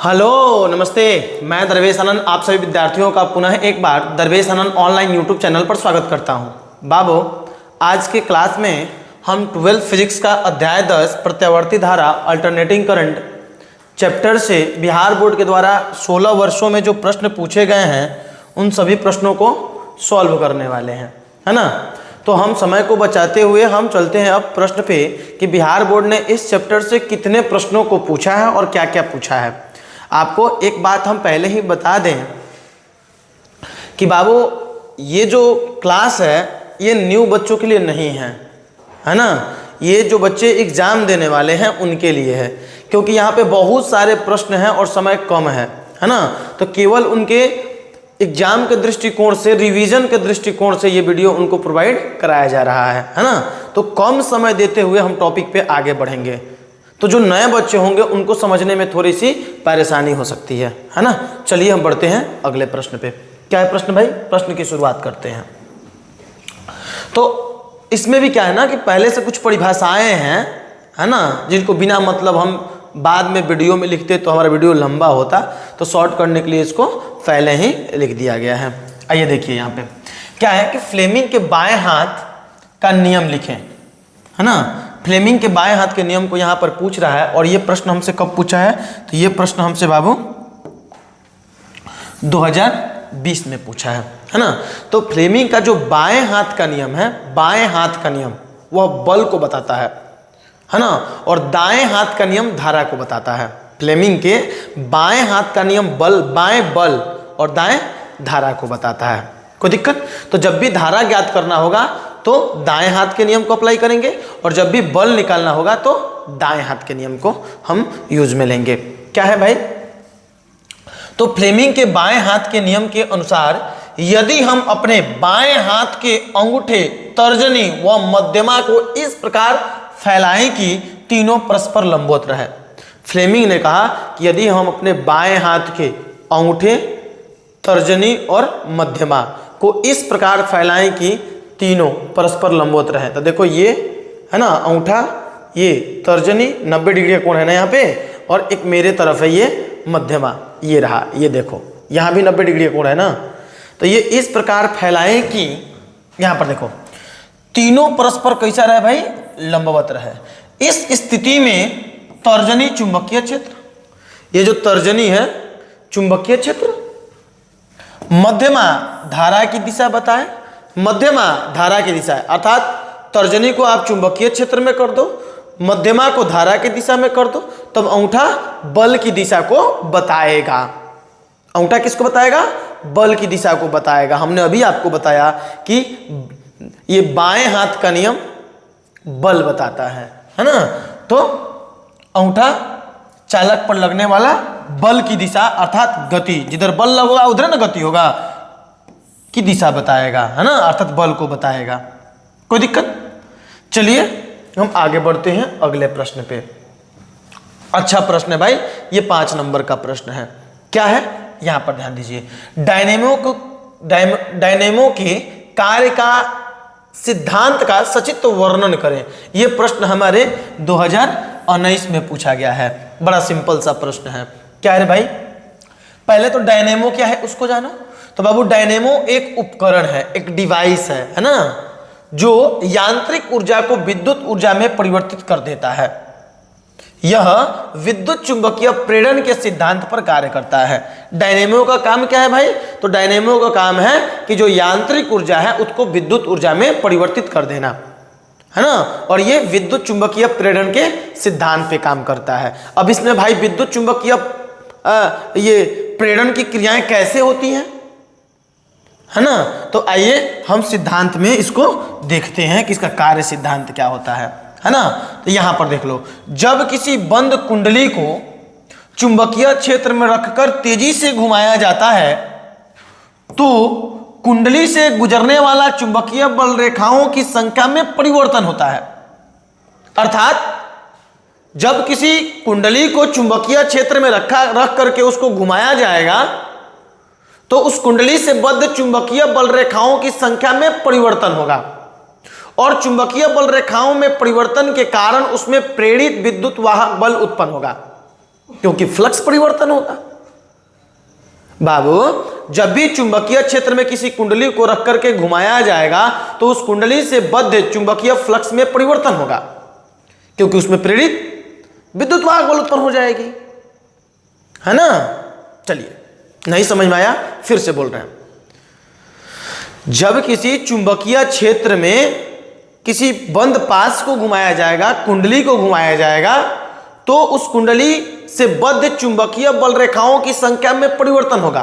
Hello नमस्ते, मैं दरवेश आनंद आप सभी विद्यार्थियों का पुनः एक बार दरवेश आनंद ऑनलाइन यूट्यूब चैनल पर स्वागत करता हूं। बाबू, आज के क्लास में हम 12 फिजिक्स का अध्याय 10 प्रत्यावर्ती धारा अल्टरनेटिंग करंट चैप्टर से बिहार बोर्ड के द्वारा 16 वर्षों में जो प्रश्न पूछे गए हैं उन सभी प्रश्नों को सॉल्व करने वाले हैं, है ना। तो हम समय को बचाते हुए हम चलते हैं अब प्रश्न पे कि बिहार बोर्ड ने इस चैप्टर से कितने प्रश्नों को पूछा है और क्या क्या पूछा है। आपको एक बात हम पहले ही बता दें कि बाबू ये जो क्लास है ये न्यू बच्चों के लिए नहीं है, है ना। ये जो बच्चे एग्ज़ाम देने वाले हैं उनके लिए है, क्योंकि यहाँ पे बहुत सारे प्रश्न हैं और समय कम है ना। तो केवल उनके एग्जाम के दृष्टिकोण से, रिवीजन के दृष्टिकोण से ये वीडियो उनको प्रोवाइड कराया जा रहा है ना। तो कम समय देते हुए हम टॉपिक पे आगे बढ़ेंगे, तो जो नए बच्चे होंगे उनको समझने में थोड़ी सी परेशानी हो सकती है ना। चलिए हम बढ़ते हैं अगले प्रश्न पे। क्या है प्रश्न भाई? प्रश्न की शुरुआत करते हैं। तो इसमें भी क्या है ना कि पहले से कुछ परिभाषाएं हैं, है ना, जिनको बिना मतलब हम बाद में वीडियो में लिखते तो हमारा वीडियो लंबा होता, तो शॉर्ट करने के लिए इसको पहले ही लिख दिया गया है। आइए देखिए यहाँ पे क्या है कि फ्लेमिंग के बाएं हाथ का नियम लिखें, है ना। फ्लेमिंग के बाएं हाथ के नियम को यहाँ पर पूछ रहा है, और ये प्रश्न हमसे कब पूछा है? तो ये प्रश्न हमसे बाबू 2020 में पूछा है ना। तो फ्लेमिंग का जो बाएं हाथ का नियम है, बाएं हाथ का नियम वह बल को बताता है ना, और दाएं हाथ का नियम धारा को बताता है। फ्लेमिंग के बाएं हाथ का नियम बल, बाएं बल और दाएं धारा को बताता है। कोई दिक्कत? तो जब भी धारा ज्ञात करना होगा तो दाएं हाथ के नियम को अप्लाई करेंगे, और जब भी बल निकालना होगा तो दाएं हाथ के नियम को हम यूज में लेंगे। क्या है भाई? तो फ्लेमिंग के बाएं हाथ के नियम के अनुसार यदि हम अपने बाएं हाथ के अंगूठे, तर्जनी व मध्यमा को इस प्रकार फैलाएं कि तीनों परस्पर लंबवत रहे। फ्लेमिंग ने कहा कि यदि हम अपने बाएं हाथ के अंगूठे, तर्जनी और मध्यमा को इस प्रकार फैलाएं कि तीनों परस्पर लंबवत रहे। तो देखो ये है ना अंगूठा, ये तर्जनी 90 डिग्री का कोण है ना यहाँ पे, और एक मेरे तरफ है ये मध्यमा, ये रहा, ये देखो यहाँ भी 90 डिग्री का कोण है ना। तो ये इस प्रकार फैलाएं कि यहाँ पर देखो तीनों परस्पर कैसा रहे भाई? लंबवत रहे। इस स्थिति में तर्जनी चुंबकीय क्षेत्र, ये जो तर्जनी है चुंबकीय क्षेत्र, मध्यमा धारा की दिशा बताए, मध्यमा धारा की दिशा है, अर्थात तर्जनी को आप चुंबकीय क्षेत्र में कर दो, मध्यमा को धारा की दिशा में कर दो, तब अंगूठा बल की दिशा को बताएगा। अंगूठा किसको बताएगा? बल की दिशा को बताएगा। हमने अभी आपको बताया कि ये बाएं हाथ का नियम बल बताता है ना। तो अंगूठा चालक पर लगने वाला बल की दिशा अर्थात गति, जिधर बल लगेगा उधर ना गति होगा, की दिशा बताएगा, है ना, अर्थात बल को बताएगा। कोई दिक्कत? चलिए हम आगे बढ़ते हैं अगले प्रश्न पे। अच्छा प्रश्न है भाई, ये 5 नंबर का प्रश्न है। क्या है? यहां पर ध्यान दीजिए। डायनेमो के कार्य का सिद्धांत का सचित्र वर्णन करें। यह प्रश्न हमारे 2019 में पूछा गया है। बड़ा सिंपल सा प्रश्न है। क्या है भाई? पहले तो डायनेमो क्या है उसको जानो। तो बाबू डायनेमो एक उपकरण है, एक डिवाइस है ना, जो यांत्रिक ऊर्जा को विद्युत ऊर्जा में परिवर्तित कर देता है। यह विद्युत चुंबकीय प्रेरण के सिद्धांत पर कार्य करता है। डायनेमो का काम क्या है भाई? तो डायनेमो का काम है कि जो यांत्रिक ऊर्जा है उसको विद्युत ऊर्जा में परिवर्तित कर देना, है ना, और ये विद्युत चुंबकीय प्रेरण के सिद्धांत पे काम करता है। अब इसमें भाई विद्युत चुंबकीय ये प्रेरण की क्रियाएं कैसे होती हैं, है ना। तो आइए हम सिद्धांत में इसको देखते हैं कि इसका कार्य सिद्धांत क्या होता है ना। तो यहां पर देख लो, जब किसी बंद कुंडली को चुंबकीय क्षेत्र में रखकर तेजी से घुमाया जाता है तो कुंडली से गुजरने वाला चुंबकीय बल रेखाओं की संख्या में परिवर्तन होता है। अर्थात जब किसी कुंडली को चुंबकीय क्षेत्र में रख करके उसको घुमाया जाएगा तो उस कुंडली से बद्ध चुंबकीय बल रेखाओं की संख्या में परिवर्तन होगा, और चुंबकीय बल रेखाओं में परिवर्तन के कारण उसमें प्रेरित विद्युत वाहक बल उत्पन्न होगा। क्योंकि फ्लक्स परिवर्तन होगा। बाबू, जब भी चुंबकीय क्षेत्र में किसी कुंडली को रख करके घुमाया जाएगा तो उस कुंडली से बद्ध चुंबकीय फ्लक्स में परिवर्तन होगा, क्योंकि उसमें प्रेरित विद्युत वाहक बल उत्पन्न हो जाएगी, है ना। चलिए, नहीं समझ में आया, फिर से बोल रहे हैं। जब किसी चुंबकीय क्षेत्र में किसी बंद पास को घुमाया जाएगा, कुंडली को घुमाया जाएगा, तो उस कुंडली से बद्ध चुंबकीय बल रेखाओं की संख्या में परिवर्तन होगा,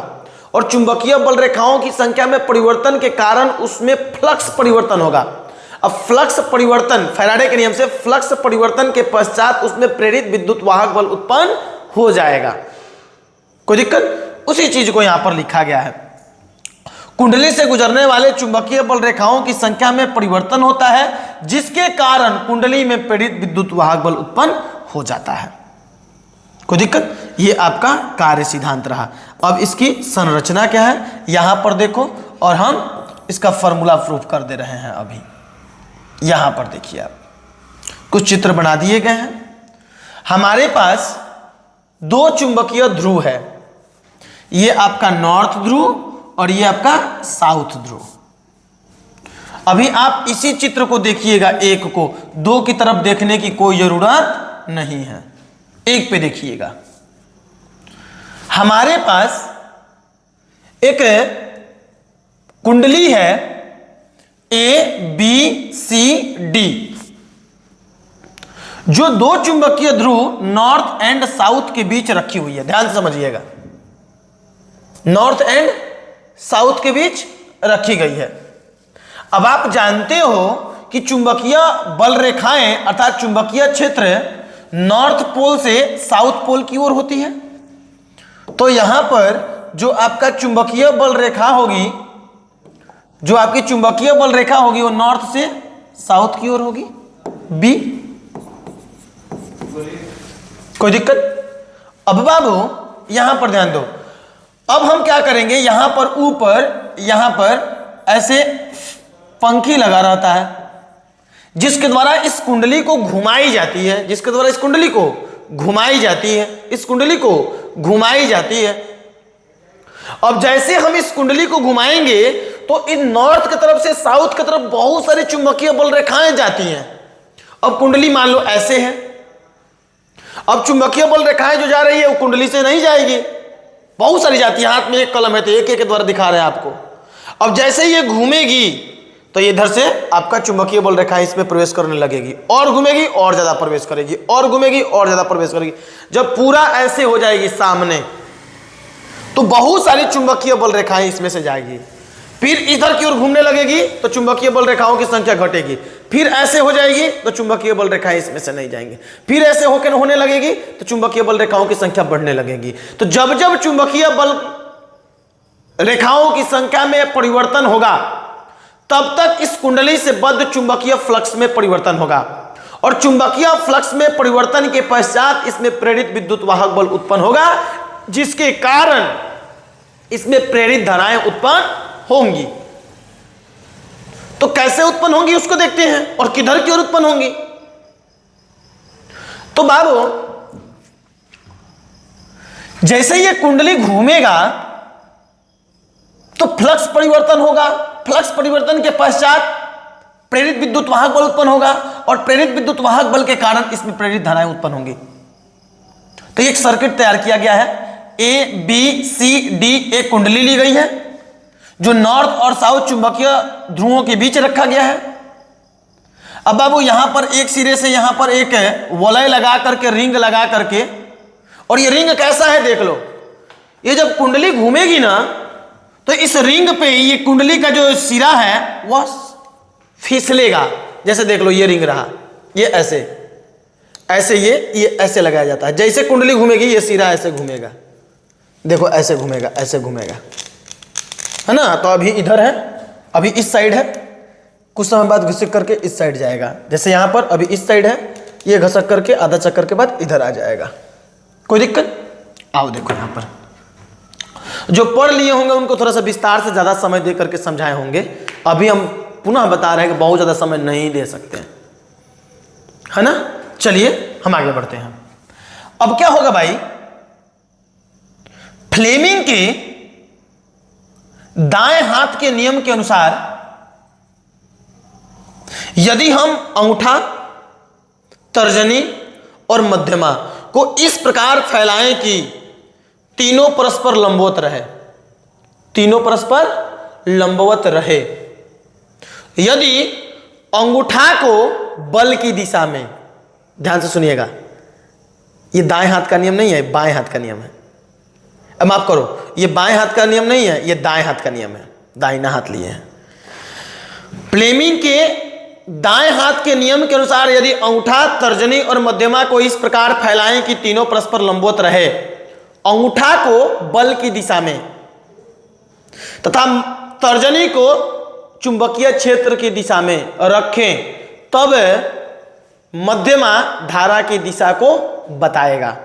और चुंबकीय बल रेखाओं की संख्या में परिवर्तन के कारण उसमें फ्लक्स परिवर्तन होगा। अब फ्लक्स परिवर्तन, फैराडे के नियम से फ्लक्स परिवर्तन के पश्चात उसमें प्रेरित विद्युत वाहक बल उत्पन्न हो जाएगा। कोई दिक्कत? उसी चीज को यहां पर लिखा गया है। कुंडली से गुजरने वाले चुंबकीय बल रेखाओं की संख्या में परिवर्तन होता है, जिसके कारण कुंडली में प्रेरित विद्युत वाहक बल उत्पन्न हो जाता है। कोई दिक्कत? ये आपका कार्य सिद्धांत रहा। अब इसकी संरचना क्या है यहां पर देखो, और हम इसका फॉर्मूला प्रूफ कर दे रहे हैं। अभी यहां पर देखिए, आप कुछ चित्र बना दिए गए हैं। हमारे पास दो चुंबकीय ध्रुव है, ये आपका नॉर्थ ध्रुव और ये आपका साउथ ध्रुव। अभी आप इसी चित्र को देखिएगा, एक को, दो की तरफ देखने की कोई जरूरत नहीं है, एक पे देखिएगा। हमारे पास एक कुंडली है ए बी सी डी, जो दो चुंबकीय ध्रुव नॉर्थ एंड साउथ के बीच रखी हुई है। ध्यान से समझिएगा, नॉर्थ एंड साउथ के बीच रखी गई है। अब आप जानते हो कि चुंबकीय बल रेखाएं अर्थात चुंबकीय क्षेत्र नॉर्थ पोल से साउथ पोल की ओर होती है। तो यहां पर जो आपका चुंबकीय बल रेखा होगी, जो आपकी चुंबकीय बल रेखा होगी, वो नॉर्थ से साउथ की ओर होगी, बी। कोई दिक्कत? अब बाबू यहां पर ध्यान दो। अब हम क्या करेंगे, यहां पर ऊपर, यहां पर ऐसे पंखी लगा रहता है, जिसके द्वारा इस कुंडली को घुमाई जाती है, जिसके द्वारा इस कुंडली को घुमाई जाती है, इस कुंडली को घुमाई जाती है। अब जैसे हम इस कुंडली को घुमाएंगे तो इन नॉर्थ की तरफ से साउथ की तरफ बहुत सारी चुंबकीय बल रेखाएं जाती हैं। अब कुंडली मान लो ऐसे है, अब चुंबकीय बल रेखाएं जो जा रही है वो कुंडली से नहीं जाएगी, बहुत सारी जाती है। हाथ में एक कलम है तो एक एक के द्वारा दिखा रहे हैं आपको। अब जैसे ये घूमेगी तो इधर से आपका चुंबकीय बल रेखा इसमें प्रवेश करने लगेगी, और घूमेगी और ज्यादा प्रवेश करेगी, और घूमेगी और ज्यादा प्रवेश करेगी। जब पूरा ऐसे हो जाएगी सामने, तो बहुत सारी चुंबकीय बल रेखाएं इसमें से जाएगी। फिर इधर की ओर घूमने लगेगी तो चुंबकीय बल रेखाओं की संख्या घटेगी। फिर ऐसे हो जाएगी तो चुंबकीय बल रेखाएं इसमें से नहीं जाएंगे। फिर ऐसे होकर होने लगेगी तो चुंबकीय बल रेखाओं की संख्या बढ़ने लगेगी। तो जब जब चुंबकीय बल रेखाओं की संख्या में परिवर्तन होगा, तब तक इस कुंडली से बद्ध चुंबकीय फ्लक्स में परिवर्तन होगा, और चुंबकीय फ्लक्स में परिवर्तन के पश्चात इसमें प्रेरित विद्युत वाहक बल उत्पन्न होगा, जिसके कारण इसमें प्रेरित धाराएं उत्पन्न होंगी। तो कैसे उत्पन्न होंगी उसको देखते हैं, और किधर की ओर उत्पन्न होंगी। तो बाबू, जैसे ये कुंडली घूमेगा तो फ्लक्स परिवर्तन होगा, फ्लक्स परिवर्तन के पश्चात प्रेरित विद्युत वाहक बल उत्पन्न होगा, और प्रेरित विद्युत वाहक बल के कारण इसमें प्रेरित धाराएं उत्पन्न होंगी। तो एक सर्किट तैयार किया गया है, ए बी सी डी एक कुंडली ली गई है, जो नॉर्थ और साउथ चुंबकीय ध्रुवों के बीच रखा गया है। अब बाबू यहां पर एक सिरे से यहां पर एक वलय लगा करके, रिंग लगा करके, और ये रिंग कैसा है देख लो। ये जब कुंडली घूमेगी ना तो इस रिंग पे ये कुंडली का जो सिरा है वह फिसलेगा। जैसे देख लो ये रिंग रहा, ये ऐसे ऐसे ये ऐसे लगाया जाता है। जैसे कुंडली घूमेगी ये सिरा ऐसे घूमेगा, देखो ऐसे घूमेगा, ऐसे घूमेगा, है ना। तो अभी इधर है, अभी इस साइड है, कुछ समय बाद घिसक करके इस साइड जाएगा। जैसे यहां पर अभी इस साइड है, ये घसक करके आधा चक्कर के बाद इधर आ जाएगा। कोई दिक्कत? आओ देखो यहां पर जो पढ़ लिए होंगे उनको थोड़ा सा विस्तार से ज्यादा समय दे करके समझाए होंगे। अभी हम पुनः बता रहे हैं कि बहुत ज्यादा समय नहीं दे सकते, है ना। चलिए हम आगे बढ़ते हैं। अब क्या होगा भाई, फ्लेमिंग के दाएं हाथ के नियम के अनुसार यदि हम अंगूठा, तर्जनी और मध्यमा को इस प्रकार फैलाएं कि तीनों परस्पर लंबवत रहे, तीनों परस्पर लंबवत रहे। यदि अंगूठा को बल की दिशा में, ध्यान से सुनिएगा, ये दाएं हाथ का नियम नहीं है, बाएं हाथ का नियम है। अब माफ करो, ये बाएं हाथ का नियम नहीं है, ये दाएं हाथ का नियम है, दाहिना हाथ लिए हैं। फ्लेमिंग के दाएं हाथ के नियम के अनुसार यदि अंगूठा, तर्जनी और मध्यमा को इस प्रकार फैलाएं कि तीनों परस्पर लंबवत रहे, अंगूठा को बल की दिशा में तथा तर्जनी को चुंबकीय क्षेत्र की दिशा में रखें, तब मध्यमा धारा की दिशा को बताएगा।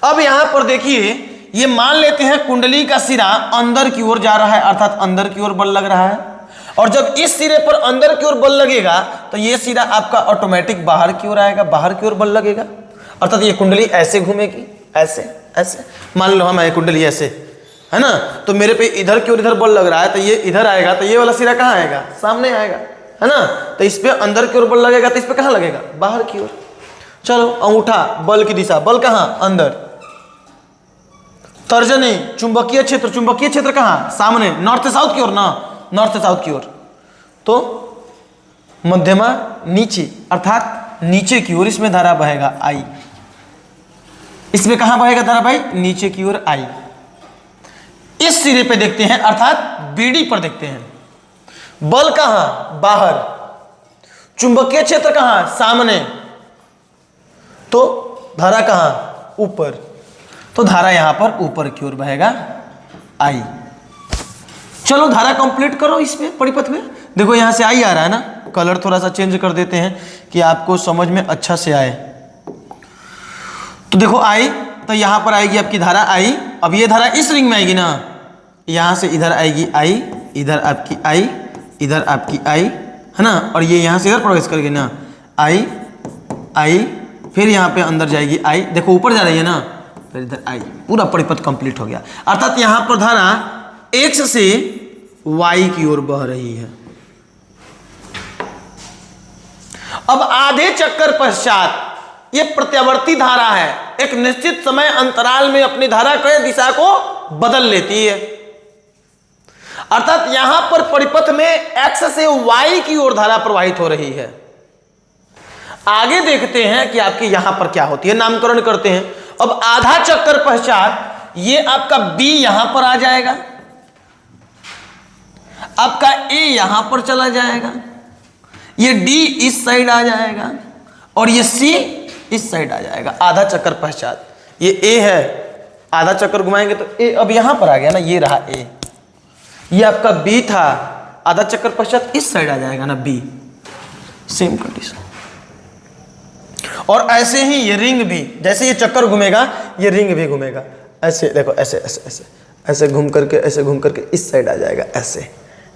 अब यहां पर देखिए, ये मान लेते हैं कुंडली का सिरा अंदर की ओर जा रहा है, अर्थात अंदर की ओर बल लग रहा है, और जब इस सिरे पर अंदर की ओर बल लगेगा तो ये सिरा आपका ऑटोमेटिक बाहर की ओर आएगा, बाहर की ओर बल लगेगा, अर्थात ये कुंडली ऐसे घूमेगी, ऐसे ऐसे। मान लो हम कुंडली ऐसे है ना, तो मेरे पे इधर की ओर इधर बल लग रहा है, तो ये इधर आएगा, तो ये वाला सिरा कहाँ आएगा, सामने आएगा, है ना। तो इस पे अंदर की ओर बल लगेगा, तो इस पे कहाँ लगेगा, बाहर की ओर। चलो, अंगूठा बल की दिशा, बल कहाँ, अंदर। तर्जनी चुंबकीय क्षेत्र कहाँ, सामने, नॉर्थ से साउथ की ओर ना, नॉर्थ से साउथ की ओर। तो मध्यमा नीचे, अर्थात नीचे की ओर इसमें धारा बहेगा आई, इसमें कहां बहेगा धारा भाई, नीचे की ओर आई। इस सिरे पे देखते हैं, अर्थात बीडी पर देखते हैं, बल कहां, बाहर, चुंबकीय क्षेत्र कहां, सामने, तो धारा कहां, ऊपर, तो धारा यहां पर ऊपर की ओर बहेगा आई। चलो धारा कंप्लीट करो इसमें, परिपथ में देखो यहां से आई आ रहा है ना, कलर थोड़ा सा चेंज कर देते हैं कि आपको समझ में अच्छा से आए। तो देखो आई, तो यहां पर आएगी आपकी धारा आई। अब ये धारा इस रिंग में आएगी ना, यहां से इधर आएगी आई, इधर आपकी आई, इधर आपकी आई, है ना, और ये यहां से इधर प्रवेश करेगी ना, आई आई, फिर यहां पे अंदर जाएगी आई, देखो ऊपर जा रही है ना, फिर इधर आई, पूरा परिपथ कंप्लीट हो गया। अर्थात यहां पर धारा एक्स से वाई की ओर बह रही है। अब आधे चक्कर पश्चात ये प्रत्यावर्ती धारा है, एक निश्चित समय अंतराल में अपनी धारा के दिशा को बदल लेती है। अर्थात यहां पर परिपथ में एक्स से वाई की ओर धारा प्रवाहित हो रही है। आगे देखते हैं कि आपकी यहां पर क्या होती है, नामकरण करते हैं। अब आधा चक्कर पश्चात ये आपका बी यहां पर आ जाएगा, आपका ए यहां पर चला जाएगा, ये डी इस साइड आ जाएगा, और ये सी इस साइड आ जाएगा। आधा चक्कर पश्चात ये ए है, आधा चक्कर घुमाएंगे तो ए अब यहां पर आ गया ना, ये रहा ए, ये आपका बी था, आधा चक्कर पश्चात इस साइड आ जाएगा ना बी, सेम कंडीशन। और ऐसे ही ये रिंग भी, जैसे ये चक्कर घूमेगा ये रिंग भी घूमेगा, ऐसे देखो, ऐसे ऐसे ऐसे ऐसे घूम करके, ऐसे घूम करके इस साइड आ जाएगा, ऐसे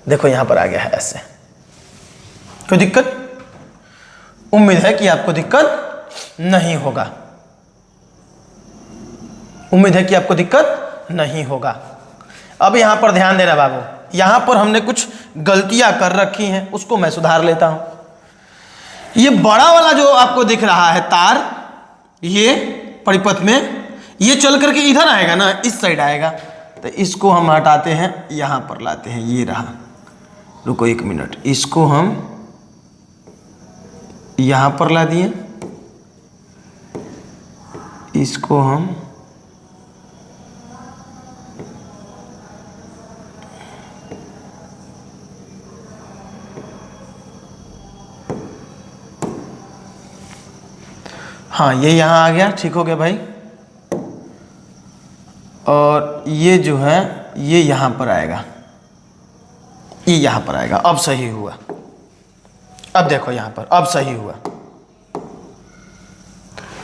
देखो यहां पर आ गया है ऐसे। कोई दिक्कत? उम्मीद है कि आपको दिक्कत नहीं होगा, उम्मीद है कि आपको दिक्कत नहीं होगा। अब यहां पर ध्यान देना बाबू, यहां पर हमने कुछ गलतियां कर रखी हैं, उसको मैं सुधार लेता हूं। ये बड़ा वाला जो आपको दिख रहा है तार, ये परिपथ में ये चल करके इधर आएगा ना, इस साइड आएगा, तो इसको हम हटाते हैं, यहां पर लाते हैं, ये रहा। रुको एक मिनट, इसको हम यहां पर ला दिए, इसको हम हाँ, ये यहाँ आ गया, ठीक हो गया भाई। और ये जो है ये यहाँ पर आएगा, ये यहाँ पर आएगा। अब सही हुआ, अब देखो यहाँ पर, अब सही हुआ,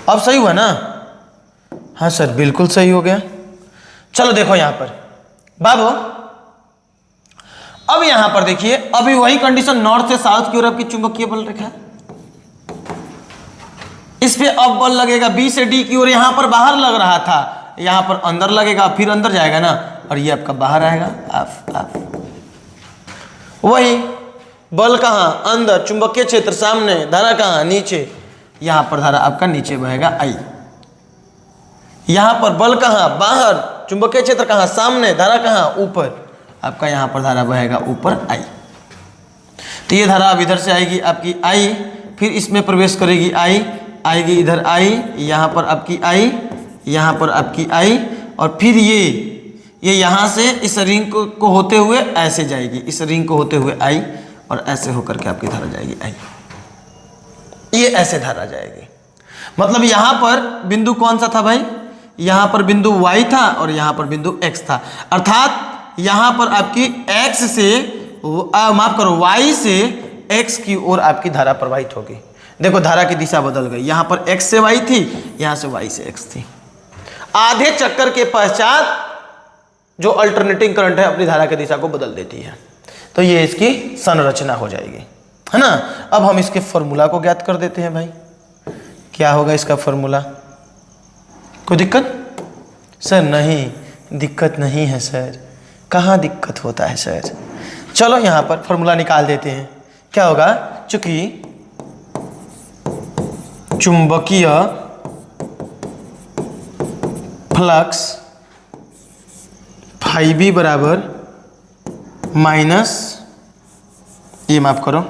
अब सही हुआ ना? हाँ सर बिल्कुल सही हो गया। चलो देखो यहाँ पर बाबू, अब यहाँ पर देखिए, अभी वही कंडीशन, नॉर्थ से साउथ की ओर आपकी चुंबकीय बल रेखा है, इस पे अब बल लगेगा बी से डी की ओर, यहां पर बाहर लग रहा था, यहाँ पर अंदर लगेगा, फिर अंदर जाएगा ना, और ये आपका बाहर आएगा। आप वही बल कहाँ, अंदर, चुंबकीय क्षेत्र सामने, धारा कहाँ, नीचे। यहाँ पर धारा आपका नीचे बहेगा आई। यहाँ पर बल कहाँ, बाहर, चुंबकीय क्षेत्र कहाँ, सामने, धारा कहाँ, ऊपर। आपका यहाँ पर धारा बहेगा ऊपर आई। तो ये धारा अब इधर से आएगी आपकी आई, फिर इसमें प्रवेश करेगी आई, आएगी इधर आई, यहाँ पर आपकी आई, यहाँ पर आपकी आई, और फिर ये यहाँ से इस रिंग को होते हुए ऐसे जाएगी, इस रिंग को होते हुए आई, और ऐसे होकर के आपकी धारा जाएगी आई। ये ऐसे धारा जाएगी। मतलब यहाँ पर बिंदु कौन सा था भाई, यहाँ पर बिंदु y था और यहाँ पर बिंदु x था। अर्थात यहाँ पर आपकी x से माफ करो y से x की ओर आपकी धारा प्रवाहित होगी। देखो धारा की दिशा बदल गई, यहाँ पर x से y थी, यहाँ से y से x थी। आधे चक्कर के पश्चात जो अल्टरनेटिंग करंट है अपनी धारा की दिशा को बदल देती है। तो ये इसकी संरचना हो जाएगी, है ना। अब हम इसके फॉर्मूला को ज्ञात कर देते हैं भाई। क्या होगा इसका फॉर्मूला? कोई दिक्कत? सर नहीं, दिक्कत नहीं है सर। कहाँ दिक्कत होता है सर? चलो यहाँ पर फॉर्मूला निकाल देते हैं। क्या होगा? चूंकि चुंबकीय फ्लक्स फाई बी बराबर माइनस, ये माफ करो,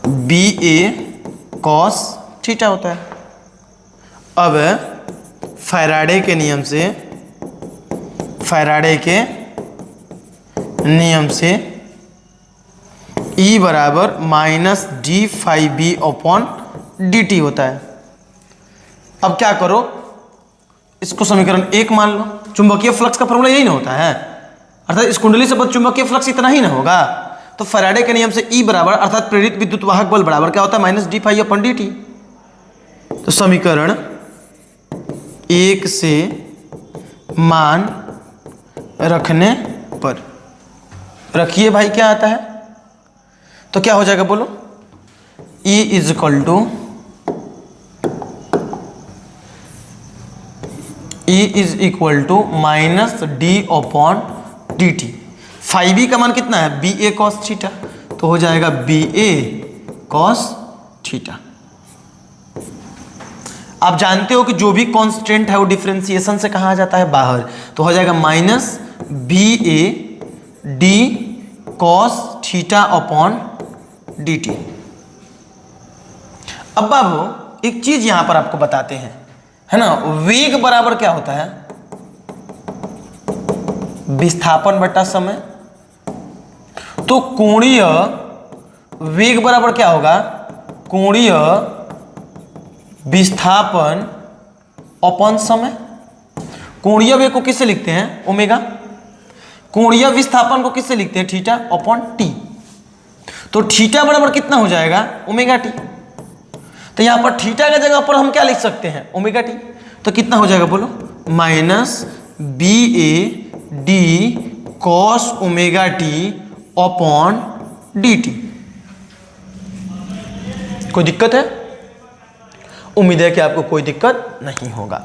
बी ए कॉस थीटा होता है। अब फैराडे के नियम से, E बराबर minus D phi B upon D T होता है। अब क्या करो, इसको समीकरण 1 मान लो। चुंबकीय फ्लक्स का फॉर्मूला यही ना होता है, अर्थात इस कुंडली से बस चुंबकीय फ्लक्स इतना ही ना होगा। तो फैराडे के नियम से E बराबर अर्थात प्रेरित विद्युत वाहक बल बराबर क्या होता है, minus D phi upon D T. तो समीकरण 1 से मान रखने पर रखिए भाई, क्या आता है तो क्या हो जाएगा बोलो? E is equal to minus D upon D T. Phi B का मान कितना है? B A cos theta. तो हो जाएगा बी ए कॉस थीटा। आप जानते हो कि जो भी कांस्टेंट है वो डिफरेंशिएशन से कहाँ आ जाता है? बाहर। तो हो जाएगा minus B A D cos theta upon D T. अब बाबू एक चीज यहां पर आपको बताते हैं, है ना। वेग बराबर क्या होता है? विस्थापन बटा समय। तो कोणीय वेग बराबर क्या होगा? कोणीय विस्थापन अपॉन समय। कोणीय वेग को किससे लिखते हैं? ओमेगा। कोणीय विस्थापन को किससे लिखते हैं? Theta upon T. तो थीटा बराबर कितना हो जाएगा? Omega T. तो यहां पर थीटा की जगह पर हम क्या लिख सकते हैं? Omega T. तो कितना हो जाएगा बोलो? Minus B A D cos omega T upon D T. कोई दिक्कत है? उम्मीद है कि आपको कोई दिक्कत नहीं होगा।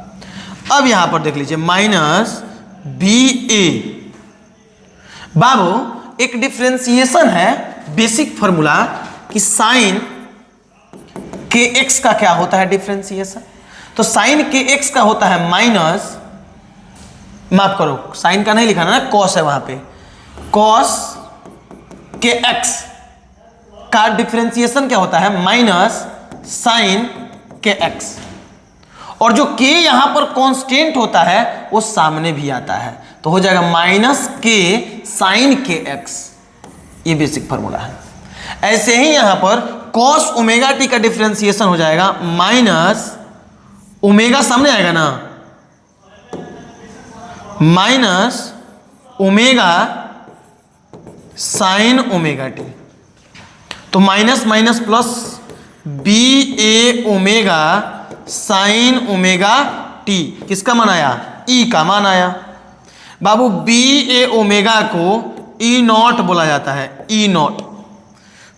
अब यहां पर देख लीजिए माइनस बी ए। बाबू एक डिफरेंशिएशन है, बेसिक फॉर्मूला कि साइन के एक्स का क्या होता है डिफरेंशिएशन। तो साइन के एक्स का होता है माइनस, माफ करो साइन का नहीं लिखा ना, कॉस है वहां पे। कॉस के एक्स का डिफरेंशिएशन क्या होता है? माइनस साइन के एक्स। और जो के यहां पर कांस्टेंट होता है वो सामने भी आता है, तो हो जाएगा माइनस के साइन के एक्स। ये बेसिक फॉर्मूला है। ऐसे ही यहां पर कॉस ओमेगा टी का डिफरेंशिएशन हो जाएगा माइनस, ओमेगा सामने आएगा ना, minus omega sine omega T. तो माइनस माइनस प्लस बी ए ओमेगा साइन ओमेगा टी। किसका मान आया? ई का मान आया। बाबू बी ए ओमेगा को ई नॉट बोला जाता है, ई नॉट।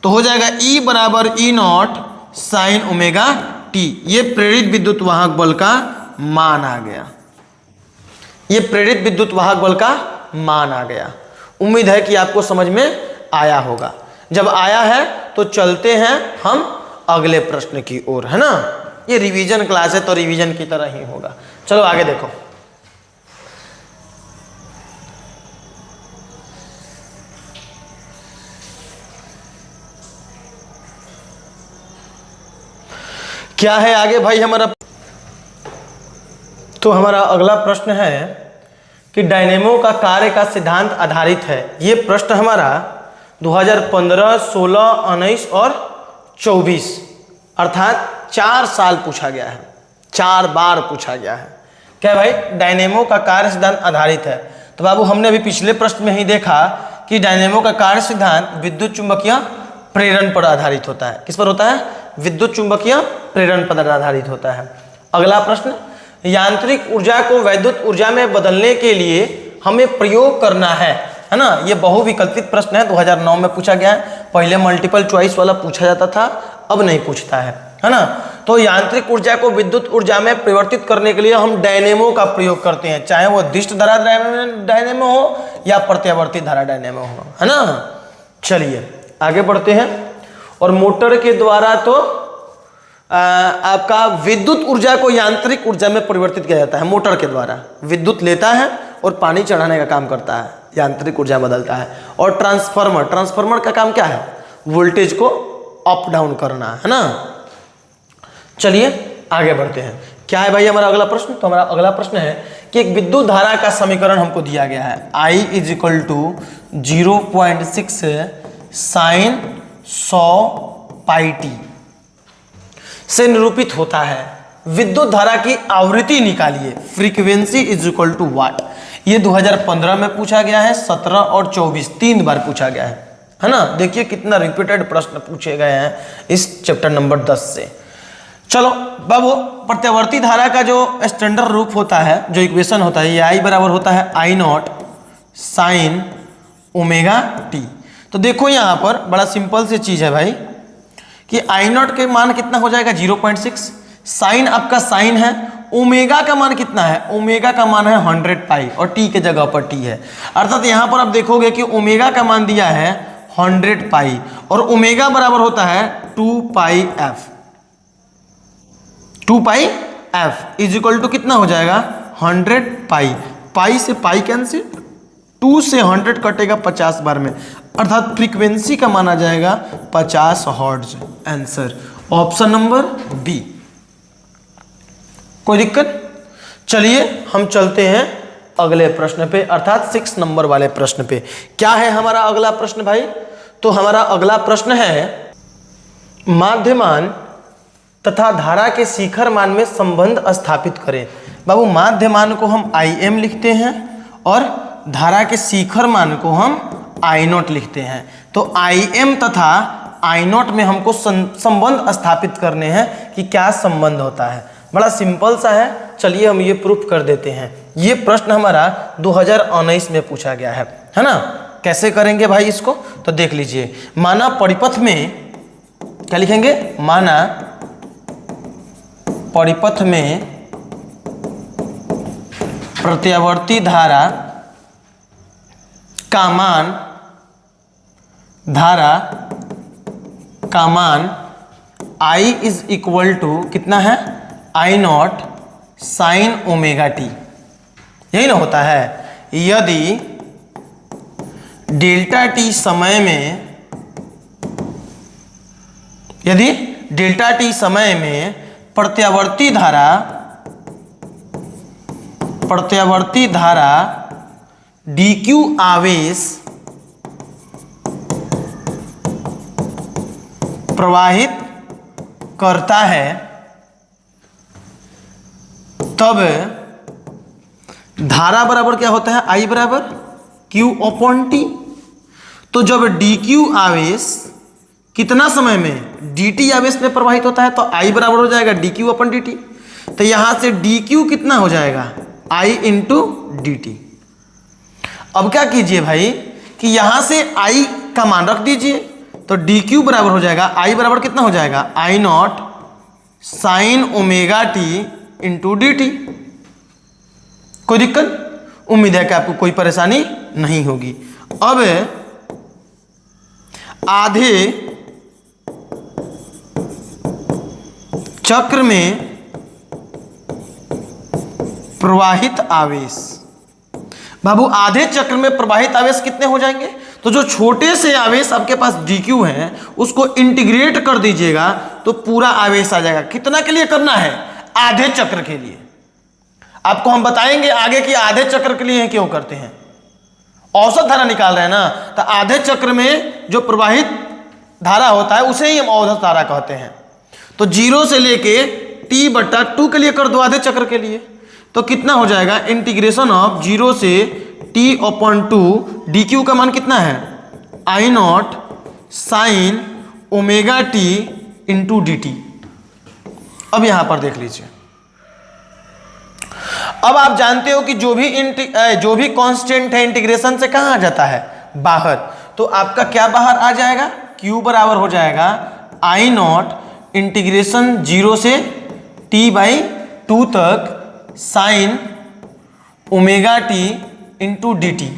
तो हो जाएगा ई बराबर ई नॉट साइन ओमेगा टी। ये प्रेरित विद्युत वाहक बल का मान आ गया। ये प्रेरित विद्युत वाहक बल का मान आ गया। उम्मीद है कि आपको समझ में आया होगा। जब आया है तो चलते हैं हम अगले प्रश्न की ओर, है ना। ये रिवीजन क्लास है तो रिवीजन की तरह ही होगा। चलो आगे देखो। क्या है आगे भाई हमारा? तो हमारा अगला प्रश्न है कि डायनेमो का कार्य का सिद्धांत आधारित है। ये प्रश्न हमारा 2015, 16, 19 और 24 अर्थात 4 साल पूछा गया है, 4 बार पूछा गया है। क्या भाई? डायनेमो का कार्य सिद्धांत आधारित है। तो बाबू हमने अभी पिछले प्रश्न में ही देखा कि डायनेमो का कार्य सिद्धांत विद्युत चुंबकीय प्रेरण पर आधारित होता है। किस पर होता है? विद्युत चुंबकीय प्रेरण पर आधारित होता है। अगला प्रश्न, यांत्रिक ऊर्जा को वैद्युत ऊर्जा में बदलने के लिए हमें प्रयोग करना है ना। ये बहुविकल्पित प्रश्न है, 2009 में पूछा गया है। पहले मल्टीपल चॉइस वाला पूछा जाता था, अब नहीं पूछता है ना। तो यांत्रिक ऊर्जा को विद्युत ऊर्जा में परिवर्तित करने के लिए हम डायनेमो का प्रयोग करते हैं, चाहे वो दिष्ट धारा डायनेमो हो या प्रत्यावर्ती धारा डायनेमो हो, है ना। चलिए आगे बढ़ते हैं। और मोटर के द्वारा तो आपका विद्युत ऊर्जा को यांत्रिक ऊर्जा में परिवर्तित किया जाता है। मोटर के द्वारा विद्युत लेता है और पानी चढ़ाने का काम करता है, यांत्रिक ऊर्जा बदलता है। और ट्रांसफार्मर का काम क्या है? वोल्टेज को अप डाउन करना, है ना। चलिए आगे बढ़ते हैं। क्या है भाई हमारा अगला प्रश्न? तो हमारा अगला प्रश्न है कि एक विद्युत धारा का समीकरण हमको दिया गया है। I = 0.6 sin 100 πt से निरूपित होता है। विद्युत धारा की आवृत्ति निकालिए, फ्रीक्वेंसी = वाट। ये 2015 में पूछा गया है, 17 और 24 3 बार पूछा गया है ना। देखिए कितना रिपीटेड प्रश्न पूछे गए हैं इस चैप्टर नंबर 10 से। चलो बाबू, प्रत्यावर्ती धारा का जो स्टैंडर्ड रूप होता है, जो इक्वेशन होता है, ये I बराबर होता है I0 sin ω t। तो देखो यहाँ पर बड़ा सिंपल सी चीज़ है भाई कि I0 के मान कितना हो जाएगा? 0.6। साइन आपका साइन है। ओमेगा का मान कितना है? ओमेगा का मान है 100 पाई और टी के जगह पर टी है। अर्थात यहाँ पर आप देखोगे कि ओमेगा का मान दिया है 100 पाई और ओमेगा बराबर होता है 2 पाई एफ। 2 पाई एफ इज कितना हो जाएगा? 100 पाई। पाई से पाई कैंसिल, 2 से 100 कटेगा 50 बार में, अर्थात फ्रीक्वेंसी का माना जाएगा 50 hertz. Answer option number B. कोई दिक्कत? चलिए हम चलते हैं अगले प्रश्न पे, अर्थात 6 नंबर वाले प्रश्न पे। क्या है हमारा अगला प्रश्न भाई? तो हमारा अगला प्रश्न है माध्यमान तथा धारा के शिखर मान में संबंध स्थापित करें। बाबू माध्यमान को हम Im लिखते हैं और धारा के शिखर मान को हम I0 लिखते हैं। तो Im तथा I0 में हमको संबंध स्थापित करने हैं कि क्या संबंध होता है। बड़ा सिंपल सा है, चलिए हम ये प्रूफ कर देते हैं। ये प्रश्न हमारा 2019 में पूछा गया है ना। कैसे करेंगे भाई इसको? तो देख लीजिए। माना परिपथ में क्या लिखेंगे? माना परिपथ में प्रत्यावर्ती धारा का मान I = कितना है? I0 sin ω t। यही ना होता है। यदि डेल्टा टी समय में प्रत्यावर्ती धारा dq आवेश प्रवाहित करता है, तब धारा बराबर क्या होता है? I बराबर Q/T। तो जब dq आवेश कितना समय में dt आवेश में प्रवाहित होता है तो I बराबर हो जाएगा dq/dt। तो यहां से dq कितना हो जाएगा? I × dt। अब क्या कीजिए भाई कि यहां से I का मान रख दीजिए, तो dq बराबर हो जाएगा I बराबर कितना हो जाएगा? I0 sin ω t into D T. कोई दिक्कत? उम्मीद है कि आपको कोई परेशानी नहीं होगी। अब आधे चक्र में प्रवाहित आवेश। बाबू आधे चक्र में प्रवाहित आवेश कितने हो जाएंगे? तो जो छोटे से आवेश आपके पास dq है उसको इंटीग्रेट कर दीजिएगा तो पूरा आवेश आ जाएगा। कितना के लिए करना है? आधे चक्र के लिए। आपको हम बताएंगे आगे कि आधे चक्र के लिए क्यों करते हैं। औसत धारा निकाल रहे हैं ना, तो आधे चक्र में जो प्रवाहित धारा होता है उसे ही हम औसत धारा कहते हैं। तो 0 से लेके t/2 के लिए कर दो आधे चक्र के लिए, तो कितना हो जाएगा? इंटीग्रेशन ऑफ 0 से t/2 dq का मान कितना है? I0 sin omega t into D T. अब यहां पर देख लीजिए, अब आप जानते हो कि जो भी कांस्टेंट है इंटीग्रेशन से कहां आ जाता है? बाहर। तो आपका क्या बाहर आ जाएगा? q बराबर हो जाएगा I0 इंटीग्रेशन 0 से t/2 तक sine omega T into D T.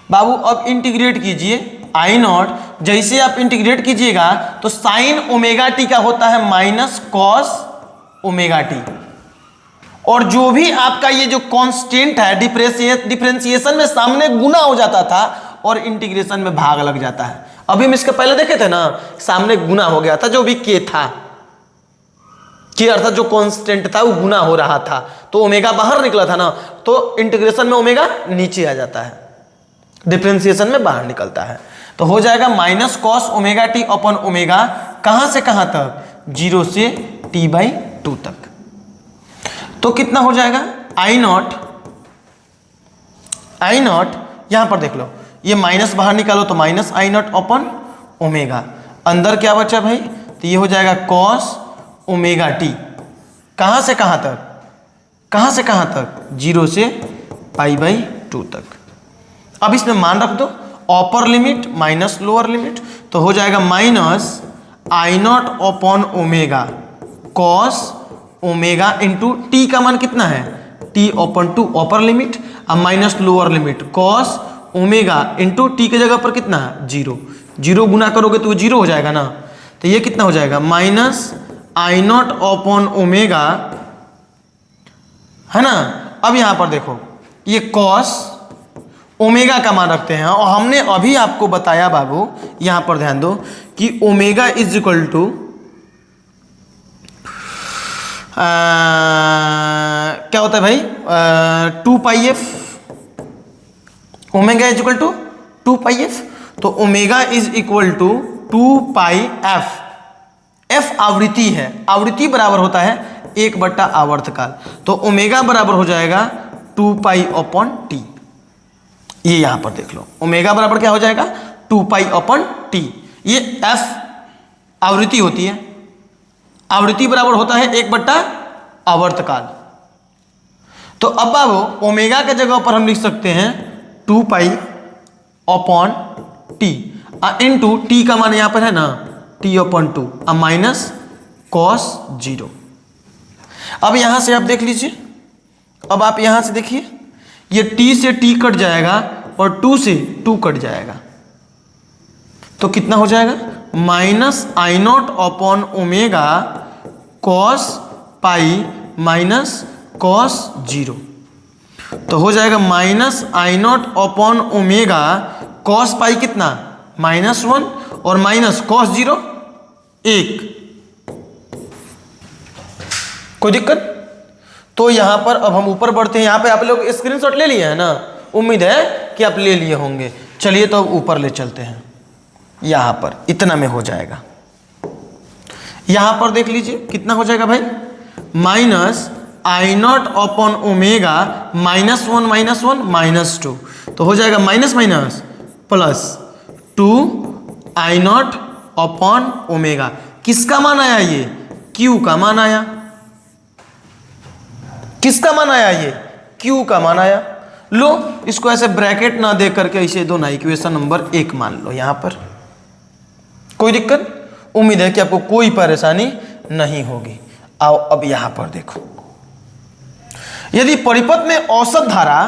बाबू अब इंटीग्रेट कीजिए I0, जैसे आप इंटीग्रेट कीजिएगा तो साइन ओमेगा टी का होता है माइनस कॉस ओमेगा टी, और जो भी आपका ये जो कांस्टेंट है डिफरेंशिएशन में सामने गुना हो जाता था और इंटीग्रेशन में भाग लग जाता है। अभी हम इसके पहले देखे थे ना, सामने गुना हो गया था, जो भी के था, के अर्थात जो कांस्टेंट था वो गुना हो रहा था, तो ओमेगा बाहर निकला था ना, तो इंटीग्रेशन में ओमेगा नीचे आ जाता है, डिफरेंशिएशन में बाहर निकलता है। तो हो जाएगा minus cos omega T upon omega, कहां से कहां तक? 0 से t/2 तक। तो कितना हो जाएगा? I0 यहां पर देख लो, ये माइनस बाहर निकालो तो माइनस I0 अपॉन ओमेगा, अंदर क्या बचा भाई? तो ये हो जाएगा कॉस ओमेगा टी, कहां से कहां तक? कहां से कहां तक? 0 से π/2 तक। अब इसमें मान रख दो, upper limit minus lower limit, तो हो जाएगा minus I0 upon omega cos omega into T का मान कितना है? t/2 अपर लिमिट, अब minus lower limit cos omega into T के जगह पर कितना है? 0। 0 गुना करोगे तो 0 हो जाएगा ना, तो ये कितना हो जाएगा? माइनस I0 अपॉन ओमेगा, है ना। अब यहां पर देखो, ये कॉस ओमेगा का मान रखते हैं, और हमने अभी आपको बताया बाबू, यहां पर ध्यान दो कि ओमेगा इज इक्वल टू क्या होता है भाई? 2πf। Omega is equal to 2πf, तो omega is equal to 2πf। f आवृत्ति है, आवृत्ति बराबर होता है 1/आवर्तकाल, तो ओमेगा बराबर हो जाएगा 2π/t। ये यहां पर देख लो, ओमेगा बराबर क्या हो जाएगा? 2π/t। ये f आवृत्ति होती है, आवृत्ति बराबर होता है 1/आवर्तकाल। तो अब बाबू ओमेगा के जगह पर हम लिख सकते हैं 2π/t इंटू टी का मान यहां पर है ना t/2 अब माइनस कॉस 0। अब यहां से आप देख लीजिए, अब आप यहां से देखिए, ये t से t कट जाएगा और 2 से 2 कट जाएगा, तो कितना हो जाएगा? Minus I0 upon omega cos pi minus cos 0, तो हो जाएगा minus I0 upon omega cos pi कितना? -1 और माइनस कॉस 0 1। कोई दिक्कत? तो यहां पर अब हम ऊपर बढ़ते हैं। यहां पे आप लोग स्क्रीनशॉट ले लिए हैं ना, उम्मीद है कि आप ले लिए होंगे। चलिए तो अब ऊपर ले चलते हैं, यहां पर इतना में हो जाएगा। यहां पर देख लीजिए कितना हो जाएगा भाई? माइनस I0 अपॉन ओमेगा -1 -2, तो हो जाएगा minus minus plus 2I0 upon omega. किसका मान आया? ये Q का मान आया। किसका मान आया? ये Q का मान आया। लो इसको ऐसे ब्रैकेट ना दे करके इसे दो ना, इक्वेशन नंबर 1 मान लो यहां पर। कोई दिक्कत? उम्मीद है कि आपको कोई परेशानी नहीं होगी। आओ अब यहां पर देखो, यदि परिपथ में औसत धारा,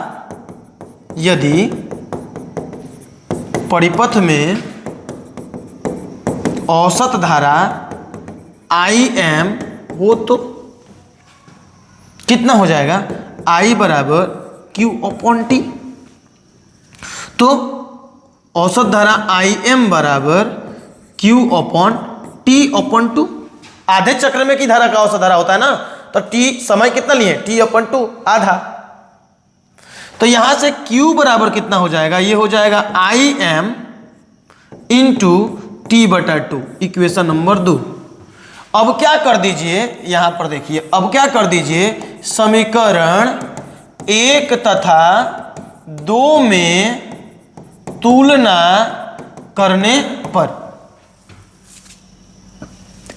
यदि परिपथ में औसत धारा Im हो तो कितना हो जाएगा, I बराबर Q अपॉन टी। तो औसत धारा Im बराबर Q अपॉन टी अपॉन 2। आधे चक्र में की धारा का औसत धारा होता है ना, तो टी समय कितना लिए, टी अपॉन 2 आधा। तो यहां से Q बराबर कितना हो जाएगा, ये हो जाएगा Im इंटू टी बटा 2, इक्वेशन नंबर 2। अब क्या कर दीजिए, यहां पर देखिए, अब क्या कर दीजिए, समीकरण 1 तथा 2 में तुलना करने पर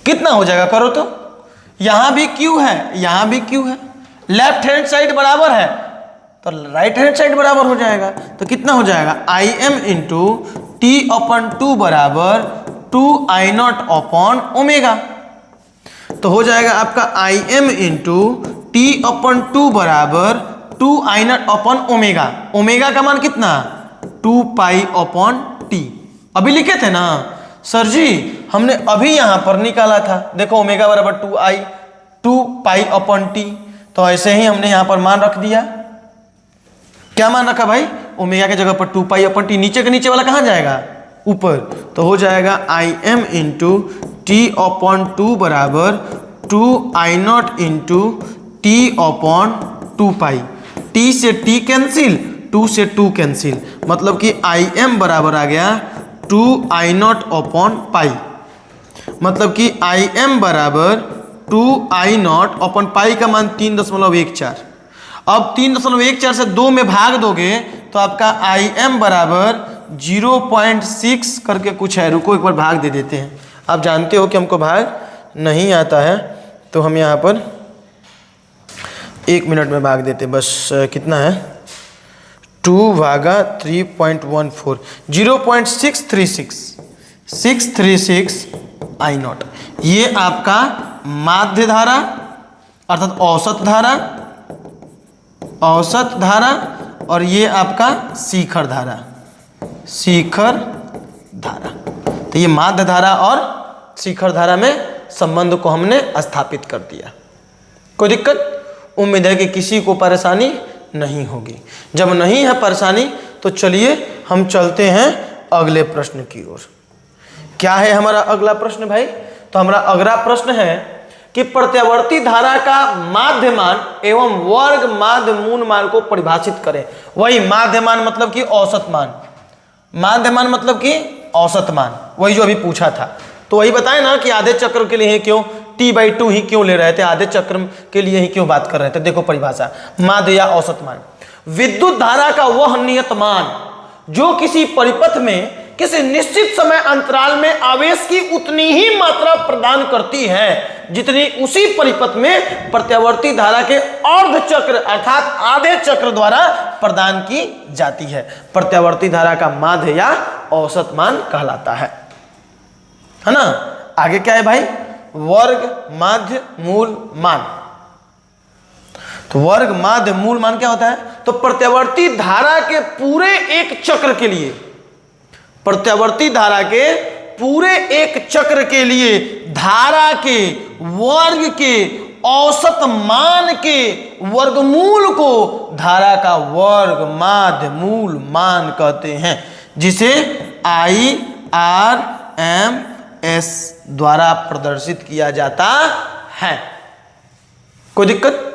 कितना हो जाएगा, करो तो। यहां भी Q है, यहां भी Q है, लेफ्ट हैंड साइड बराबर है तो राइट हैंड साइड बराबर हो जाएगा। तो कितना हो जाएगा, Im इंटू टी अपॉन 2 बराबर 2I0 अपॉन ओमेगा। तो हो जाएगा आपका Im इंटू टी अपॉन 2 बराबर 2I0 अपॉन ओमेगा। ओमेगा का मान कितना, 2 पाई अपॉन टी। अभी लिखे थे ना सर जी, हमने अभी यहां पर निकाला था, देखो ओमेगा बराबर 2 पाई अपॉन टी। तो ऐसे ही हमने यहां पर मान रख दिया, क्या मान रखा भाई, ओमेगा के जगह पर 2 पाई अपॉन टी। नीचे के नीचे वाला कहां जाएगा, ऊपर। तो हो जाएगा Im इंटू टी अपॉन 2 बराबर 2I0 इंटू टी अपॉन 2 पाई। टी से टी कैंसिल, 2 से 2 कैंसिल, मतलब कि Im बराबर आ गया 2I0 अपॉन पाई। मतलब कि Im बराबर 2I0 अपॉन पाई का मान 3.14। अब 3.14 से 2 में भाग दोगे तो आपका Im बराबर 0.6 करके कुछ है। रुको एक बार भाग दे देते हैं। आप जानते हो कि हमको भाग नहीं आता है, तो हम यहाँ पर 1 मिनट में भाग देते, बस कितना है, 2 भागा 3.14, 0.636 I0। ये आपका माध्य धारा अर्थात औसत धारा और ये आपका शिखर धारा। तो ये माध्य धारा और शिखर धारा में संबंध को हमने स्थापित कर दिया। कोई दिक्कत, उम्मीद है कि किसी को परेशानी नहीं होगी। जब नहीं है परेशानी तो चलिए हम चलते हैं अगले प्रश्न की ओर। क्या है हमारा अगला प्रश्न भाई, तो हमारा अगला प्रश्न है कि प्रत्यावर्ती धारा का माध्य मान एवं वर्ग माध्य मूल मान को परिभाषित करें। वही माध्य मान मतलब कि औसत मान, माध्य मान मतलब कि औसत मान, वही जो अभी पूछा था। तो वही बताए ना कि आधे चक्र के लिए क्यों T/2 ही क्यों ले रहे थे, आधे चक्र के लिए ही क्यों बात कर रहे थे। देखो परिभाषा, माध्य या औसत मान, विद्युत धारा का वह नियत मान जो किसी परिपथ में किसी निश्चित समय अंतराल में आवेश की उतनी ही मात्रा प्रदान करती है जितनी उसी परिपथ में प्रत्यावर्ती धारा के अर्ध चक्र अर्थात आधे चक्र द्वारा प्रदान की जाती है। प्रत्यावर्ती धारा का माध्य या औसत मान कहलाता है ना। आगे क्या है भाई, वर्ग माध्य मूल मान। तो वर्ग माध्य मूल मान क्या होता है, तो प्रत्यावर्ती धारा के पूरे एक चक्र के लिए, प्रत्यावर्ती धारा के पूरे एक चक्र के लिए धारा के वर्ग के औसत मान के वर्गमूल को धारा का वर्ग माध्य मूल मान कहते हैं, जिसे IRMS द्वारा प्रदर्शित किया जाता है। कोई दिक्कत,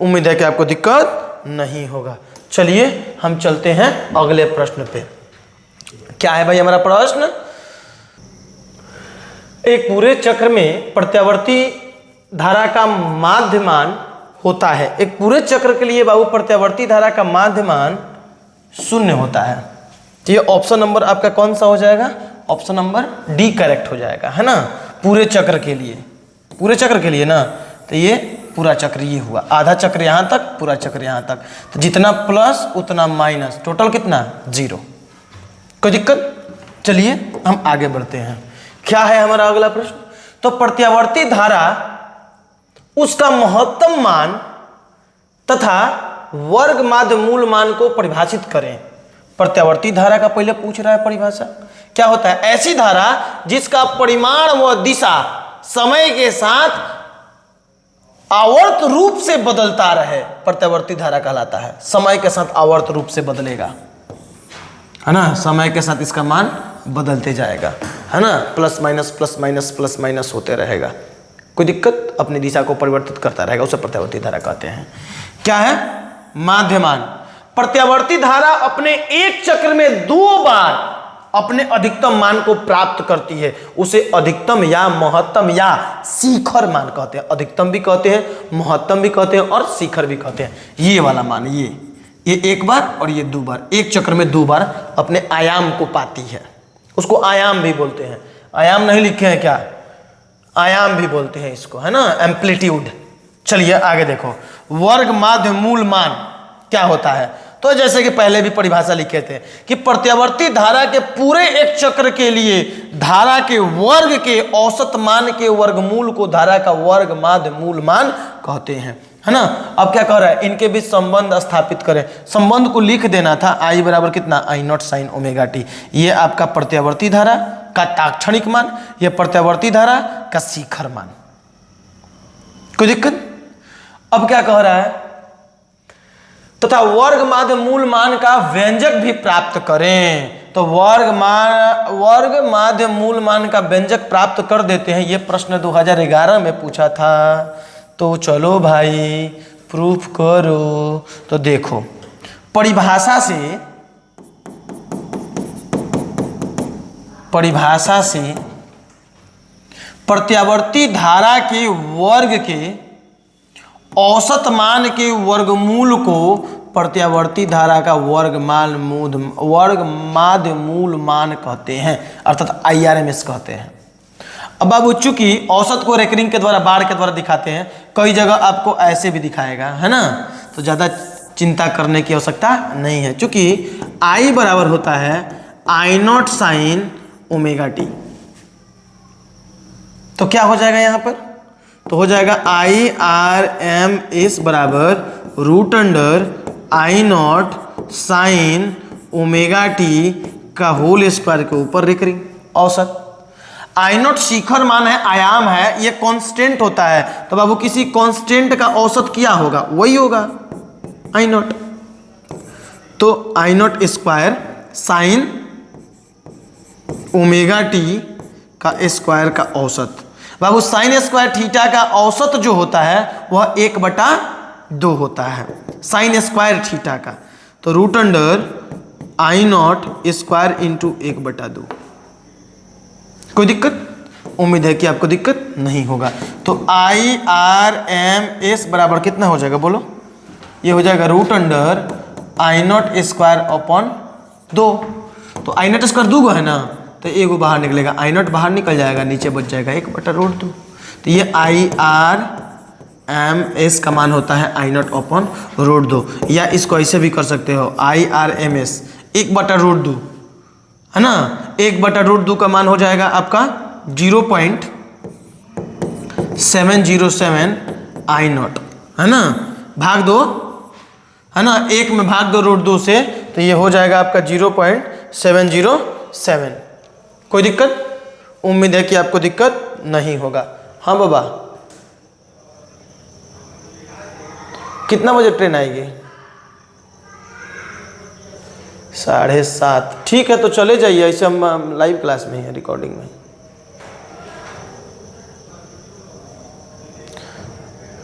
उम्मीद है कि आपको दिक्कत नहीं होगा। चलिए हम चलते हैं अगले प्रश्न पे। क्या है भाई हमारा प्रश्न, एक पूरे चक्र में प्रत्यावर्ती धारा का माध्य मान होता है। एक पूरे चक्र के लिए बाबू प्रत्यावर्ती धारा का माध्य मान 0 होता है। तो ये ऑप्शन नंबर आपका कौन सा हो जाएगा, ऑप्शन नंबर डी करेक्ट हो जाएगा, है ना। पूरे चक्र के लिए, पूरे चक्र के लिए ना, तो ये पूरा चक्र ये हुआ, आधा चक्र यहां तक, पूरा चक्र यहां तक। तो जितना प्लस उतना माइनस, टोटल कितना 0। कोई दिक्कत, चलिए हम आगे बढ़ते हैं। क्या है हमारा अगला प्रश्न, तो प्रत्यावर्ती धारा उसका महत्तम मान तथा वर्ग माध्य मूल मान को परिभाषित करें। प्रत्यावर्ती धारा का पहले पूछ रहा है परिभाषा। क्या होता है? ऐसी धारा जिसका परिमाण व दिशा समय के साथ आवर्त रूप से बदलता रहे, प्रत्यावर्ती धारा कहलाता है। समय के साथ आवर्त रूप से बदलेगा, है ना, समय के साथ इसका मान बदलते जाएगा, है ना, प्लस माइनस होते रहेगा, कोई दिक्कत, अपनी दिशा को परिवर्तित करता रहेगा, उसे प्रत्यावर्ती धारा कहते हैं। क्या है? माध्यमान। प्रत्यावर्ती धारा अपने एक चक्र में 2 बार अपने अधिकतम मान को प्राप्त करती है, उसे अधिकतम या महत्तम या शिखर मान कहते हैं। अधिकतम भी कहते हैं, महत्तम भी कहते हैं और शिखर भी कहते हैं। ये वाला मान, ये एक बार और ये 2 बार, एक चक्र में 2 बार अपने आयाम को पाती है, उसको आयाम भी बोलते हैं। आयाम नहीं लिखे हैं क्या? आयाम भी बोलते हैं इसको, है ना, एम्पलीट्यूड। चलिए आगे देखो, वर्ग माध्य मूल मान क्या होता है? तो जैसे कि पहले भी परिभाषा लिखे थे कि प्रत्यावर्ती धारा के पूरे एक चक्र के लिए धारा के वर्ग के औसत मान के वर्गमूल को धारा का वर्ग माध्य मूल मान कहते हैं, है ना। अब क्या कह रहा है? इनके बीच संबंध स्थापित करें। संबंध को लिख देना था, आई बराबर कितना? आई नॉट साइन ओमेगा टी। ये आपका प्रत्यावर्ती धारा का ताक्षणिक मान, ये प्रत्यावर्ती धारा का शिखर मान। कोई दिक्कत? अब क्या कह रहा है? तथा वर्ग माध्य मूल मान का व्यंजक भी प्राप्त करें। तो वर्ग माध्य मूल मान का व्यंजक प्राप्त कर देते हैं। ये प्रश्न 2011 में पूछा था। तो चलो भाई प्रूफ करो। तो देखो, परिभाषा से प्रत्यावर्ती धारा के वर्ग के औसत मान के वर्गमूल को प्रत्यावर्ती धारा का वर्ग माध्य मूल मान कहते हैं, अर्थात IRMS कहते हैं। अब बाबू चूंकि औसत को रेकरिंग के द्वारा, बार के द्वारा दिखाते हैं, कई जगह आपको ऐसे भी दिखाएगा, है ना, तो ज़्यादा चिंता करने की आवश्यकता नहीं है, चूंकि I बराबर होता है आई नॉट साइन ओमेगा टी। तो क्या हो जाएगा यहाँ पर? तो हो जाएगा IRMS बराबर root under I nought sine omega T का होल स्क्वायर के ऊपर रेकरिंग औसत। आई नॉट शिखर मान है, आयाम है, ये कांस्टेंट होता है। तो बाबू किसी कांस्टेंट का औसत क्या होगा? वही होगा आई नॉट। तो I not square sine omega T का स्क्वायर का औसत। बाबू साइन स्क्वायर थीटा का औसत जो होता है वह 1/2 होता है, साइन स्क्वायर थीटा का। तो root under I not square into 1/2। कोई दिक्कत? उम्मीद है कि आपको दिक्कत नहीं होगा। तो IRMS बराबर कितना हो जाएगा बोलो? ये हो जाएगा root under I not square upon 2। तो आई नॉट स्क्वायर 2 है ना, तो एगो बाहर निकलेगा, आई नॉट बाहर निकल जाएगा, नीचे बच जाएगा 1/√2। तो ये IRMS का मान होता है आई नॉट अपॉन √2, या इसको ऐसे भी कर सकते हो IRMS 1/√2, है ना। 1/√2 का मान हो जाएगा आपका 0.707 आई नॉट, है ना, भाग 2, है ना, 1 में भाग 2 √2 से, तो ये हो जाएगा आपका 0.707। कोई दिक्कत? उम्मीद है कि आपको दिक्कत नहीं होगा। हाँ बाबा, कितना बजे ट्रेन आएगी? 7:30। ठीक है, तो चले जाइए, ऐसे हम लाइव क्लास में है, रिकॉर्डिंग में।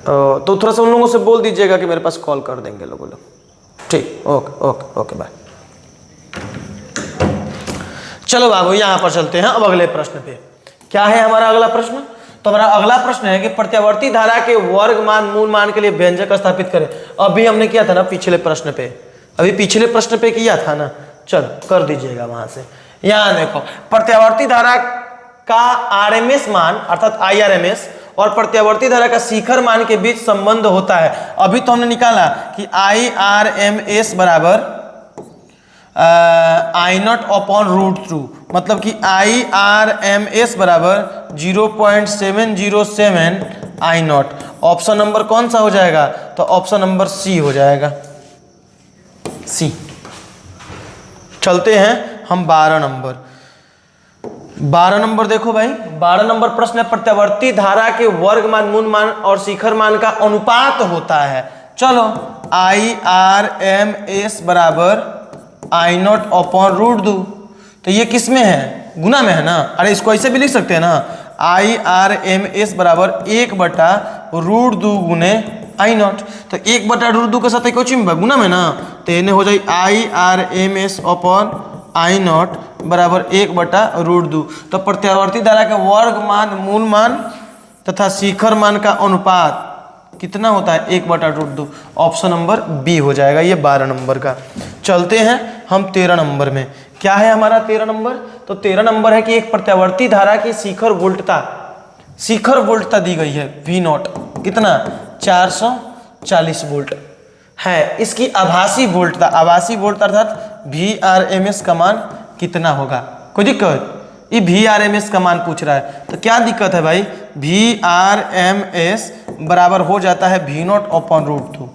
तो थोड़ा सा उन लोगों से बोल दीजिएगा कि मेरे पास कॉल कर देंगे लोग। ठीक, ओके ओके ओके, बाय। चलो बाबू यहाँ पर चलते हैं अब अगले प्रश्न पे। क्या है हमारा अगला प्रश्न? तो हमारा अगला प्रश्न है कि प्रत्यावर्ती धारा के वर्ग मान मूल मान के लिए व्यंजक स्थापित करें। अभी हमने किया था ना पिछले प्रश्न पे, अभी पिछले प्रश्न पे किया था ना, चलो कर दीजिएगा वहां से। यहाँ देखो, प्रत्यावर्ती धारा का RMS मान अर्थात IRMS और प्रत्यावर्ती धारा का शिखर मान के बीच संबंध होता है। अभी तो हमने निकाला कि IRMS बराबर आई नॉट अपॉन √2, मतलब कि IRMS बराबर 0.707 आई नॉट, ऑप्शन नंबर कौन सा हो जाएगा? तो ऑप्शन नंबर सी हो जाएगा, सी। चलते हैं हम 12 नंबर। 12 नंबर देखो भाई, 12 नंबर प्रश्न है प्रत्यावर्ती धारा के वर्ग मान, मूल मान और शिखर मान का अनुपात होता है। चलो, IRMS बराबर I0 अपॉन रूट 2। तो ये किस में है? गुना में है ना। अरे इसको ऐसे भी लिख सकते हैं ना, IRMS बराबर 1/√2 गुने I0। तो 1/√2 के साथ एक गुना में ना, तो इन्हें हो जाए IRMS अपॉन I0 बराबर 1/√2। तो प्रत्यावर्ती धारा के वर्ग मान, मूल मान तथा शिखर मान का अनुपात कितना होता है? 1/√2। ऑप्शन नंबर बी हो जाएगा ये 12 नंबर का। चलते हैं हम 13 नंबर में। क्या है हमारा 13 नंबर? तो 13 नंबर है कि एक प्रत्यावर्ती धारा की शिखर वोल्टता दी गई है V0 कितना? 440 वोल्ट है। इसकी आभासी वोल्टता अर्थात VRMS का मान कितना होगा? कोई दिक्कत? ये VRMS का मान पूछ रहा है, तो क्या दिक्कत है भाई? VRMS बराबर हो जाता है V0 अपॉन रूट 2।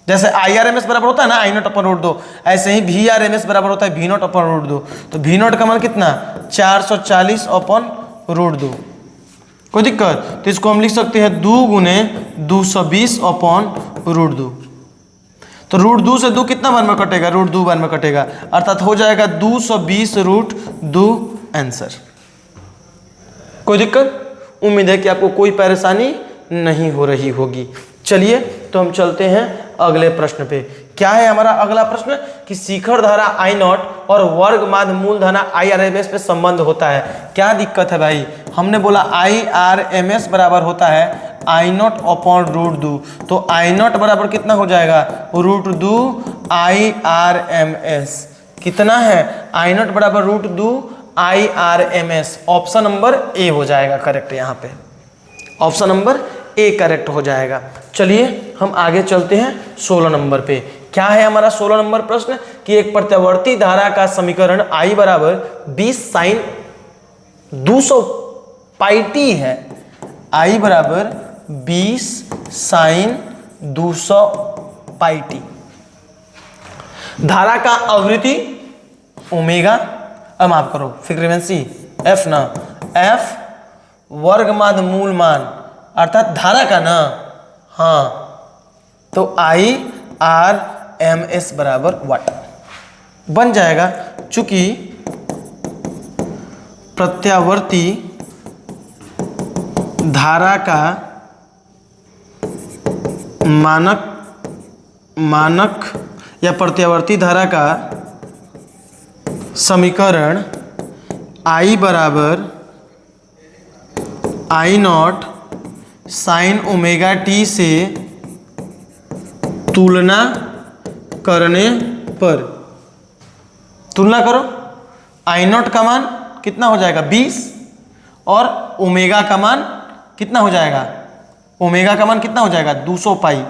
जैसे IRMS बराबर होता है ना I0 अपॉन रूट 2, ऐसे ही VRMS बराबर होता है V0 अपॉन रूट 2। तो V0 का मान कितना? 440 अपॉन रूट 2। कोई दिक्कत? तो इसको हम लिख सकते हैं 2 गुने 220 अपॉन रूट 2। तो रूट 2 से 2 कितना बार में कटेगा? रूट 2 बार में कटेगा, अर्थात हो जाएगा 220 रूट 2 आंसर। कोई दिक्कत? उम्मीद है कि आपको कोई परेशानी नहीं हो रही होगी। चलिए तो हम चलते हैं अगले प्रश्न पे। क्या है हमारा अगला प्रश्न? कि शिखर धारा I0 और वर्ग माध्य मूल धारा IRMS पे संबंध होता है। क्या दिक्कत है भाई? हमने बोला IRMS बराबर होता है I0 अपॉन रूट 2। तो I0 बराबर कितना हो जाएगा? Root 2 IRMS। कितना है? I0 बराबर root 2 IRMS। Option number A हो जाएगा करेक्ट। यहाँ पे ऑप्शन नंबर ए करेक्ट हो जाएगा। चलिए हम आगे चलते हैं 16 नंबर पे। क्या है हमारा 16 नंबर प्रश्न? कि एक प्रत्यावर्ती धारा का समीकरण I बराबर 20 साइन 200 पाई टी है। I बराबर 20 साइन 200 पाई टी। धारा का आवृत्ति ओमेगा, माफ करो फ्रीक्वेंसी एफ ना, एफ वर्ग माध्य मूल मान अर्थात धारा का ना, हाँ, तो IRMS बराबर वाट बन जाएगा। चूंकि प्रत्यावर्ती धारा का मानक या प्रत्यावर्ती धारा का समीकरण I बराबर I0 साइन ओमेगा टी से तुलना करने पर, तुलना करो, I0 का मान कितना हो जाएगा? 20 और ओमेगा का मान कितना हो जाएगा? ओमेगा का मान कितना हो जाएगा? 200 पाई।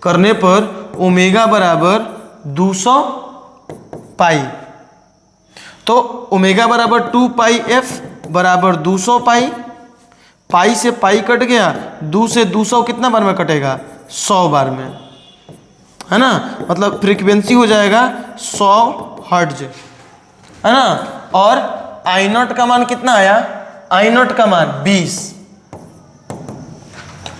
करने पर ओमेगा बराबर 200 पाई। तो ओमेगा बराबर 2 पाई एफ बराबर 200 पाई। पाई से पाई कट गया, 2 से 200 कितना बार में कटेगा? 100 बार में, है ना। मतलब फ्रीक्वेंसी हो जाएगा 100 हर्ट्ज, है ना। और I0 का मान कितना आया? I0 का मान 20।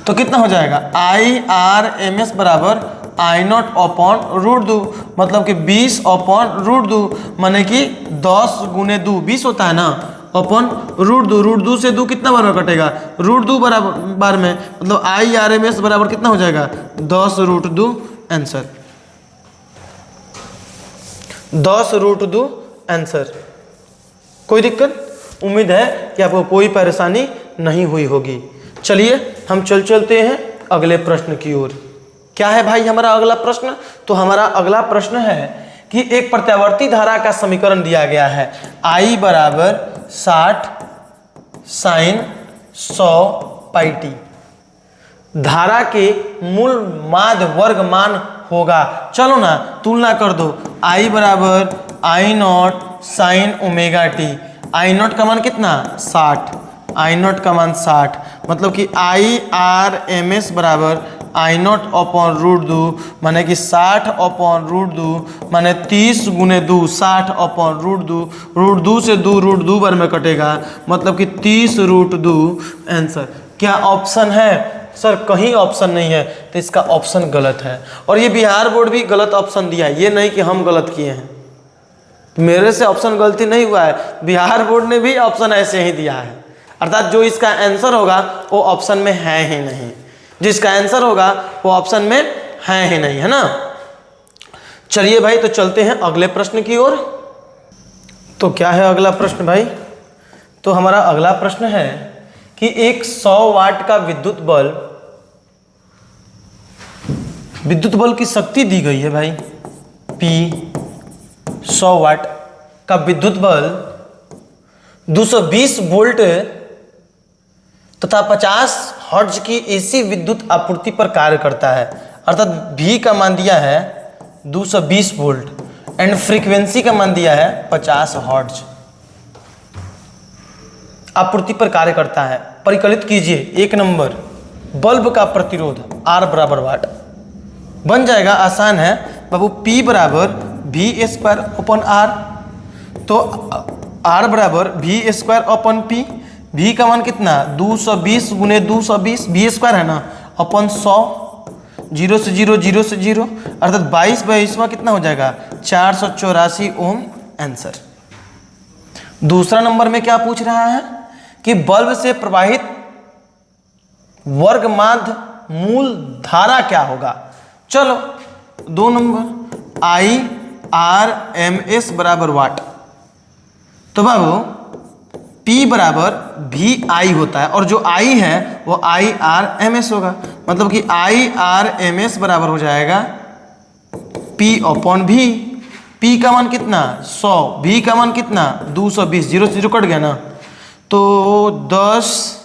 तो कितना हो जाएगा? IRMS बराबर I0 अपॉन रूट 2, मतलब कि 20 अपॉन रूट 2, माने कि 10 गुने 2 20 होता है ना, अपॉन रूट 2। रूट 2 से 2 कितना बार में कटेगा? रूट 2 बराबर बार में, मतलब IRMS बराबर कितना हो जाएगा? 10 रूट 2 आंसर। 10 root 2 answer. कोई दिक्कत? उम्मीद है कि आपको कोई परेशानी नहीं हुई होगी। चलिए हम चलते हैं अगले प्रश्न की ओर। क्या है भाई हमारा अगला प्रश्न? तो हमारा अगला प्रश्न है कि एक प्रत्यावर्ती धारा का समीकरण दिया गया है I बराबर 60 साइन 100 पाई टी। धारा के मूल माध्य वर्ग मान होगा। चलो ना तुलना कर दो। I बराबर I0 sign omega T. I0 का मान कितना? 60। I0 का मान 60 मतलब कि IRMS बराबर I0 अपॉन √2 माने कि 60 अपॉन √2 माने 30 गुने 2 60 अपॉन √2 से 2 √2 बार में कटेगा, मतलब कि 30 √2 आंसर। क्या ऑप्शन है सर? कहीं ऑप्शन नहीं है, तो इसका ऑप्शन गलत है। और ये बिहार बोर्ड भी गलत ऑप्शन दिया है, ये नहीं कि हम गलत किए हैं, मेरे से ऑप्शन गलती नहीं हुआ है, बिहार बोर्ड ने भी ऑप्शन ऐसे ही दिया है। अर्थात जो इसका आंसर होगा वो ऑप्शन में है ही नहीं, जिसका आंसर होगा वो ऑप्शन में है ही नहीं, है ना। चलिए भाई, तो चलते हैं अगले प्रश्न की ओर। तो क्या है अगला प्रश्न भाई? तो हमारा अगला प्रश्न है कि एक 100 वाट का विद्युत बल्ब की शक्ति दी गई है भाई P। 100 वाट का विद्युत बल्ब 220 वोल्ट तथा 50 हर्ट्ज की AC विद्युत आपूर्ति पर कार्य करता है। अर्थात V का मान दिया है 220 वोल्ट एंड फ्रीक्वेंसी का मान दिया है 50 हर्ट्ज, आपूर्ति पर कार्य करता है। परिकलित कीजिए। 1 नंबर, बल्ब का प्रतिरोध R बराबर वाट बन जाएगा, आसान है बाबू। P बराबर V² अपन R, तो R बराबर V² अपन P। V का मान कितना? 220 गुने 220, V² है ना, अपन 100, 0 से 0 0 से 0, अर्थात 22/22 कितना हो जाएगा? 484 ओम आंसर। दूसरा नंबर में क्या पूछ रहा है कि बल्ब से प्रवाहित वर्गमाध्य मूल धारा क्या होगा? चलो 2 नंबर, IRMS बराबर वाट, तो बाबू P बराबर VI होता है और जो I है वो IRMS होगा, मतलब कि IRMS बराबर हो जाएगा P अपॉन V। P का मान कितना? 100, V का मान कितना? 220, 0 से 0 कट गया ना, तो 10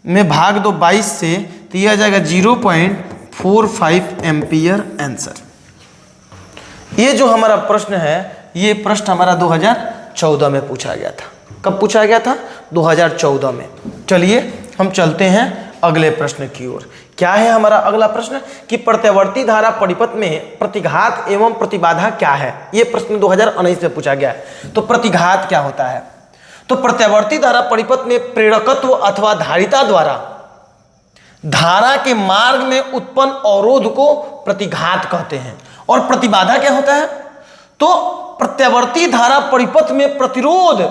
में भाग दो 22 से, तो यह आ जाएगा 0.45 एम्पियर आंसर। ये जो हमारा प्रश्न है, ये प्रश्न हमारा 2014 में पूछा गया था। कब पूछा गया था? 2014 में। चलिए हम चलते हैं अगले प्रश्न की ओर। क्या है हमारा अगला प्रश्न कि प्रत्यावर्ती धारा परिपथ में प्रतिघात एवं प्रतिबाधा क्या है? ये प्रश्न 2019 में पूछा गया है। तो प्रतिघात क्या होता है? तो प्रत्यावर्ती धारा परिपथ में प्रेरकत्व अथवा धारिता द्वारा धारा के मार्ग में उत्पन्न अवरोध को प्रतिघात कहते हैं। और प्रतिबाधा क्या होता है? तो प्रत्यावर्ती धारा परिपथ में प्रतिरोध,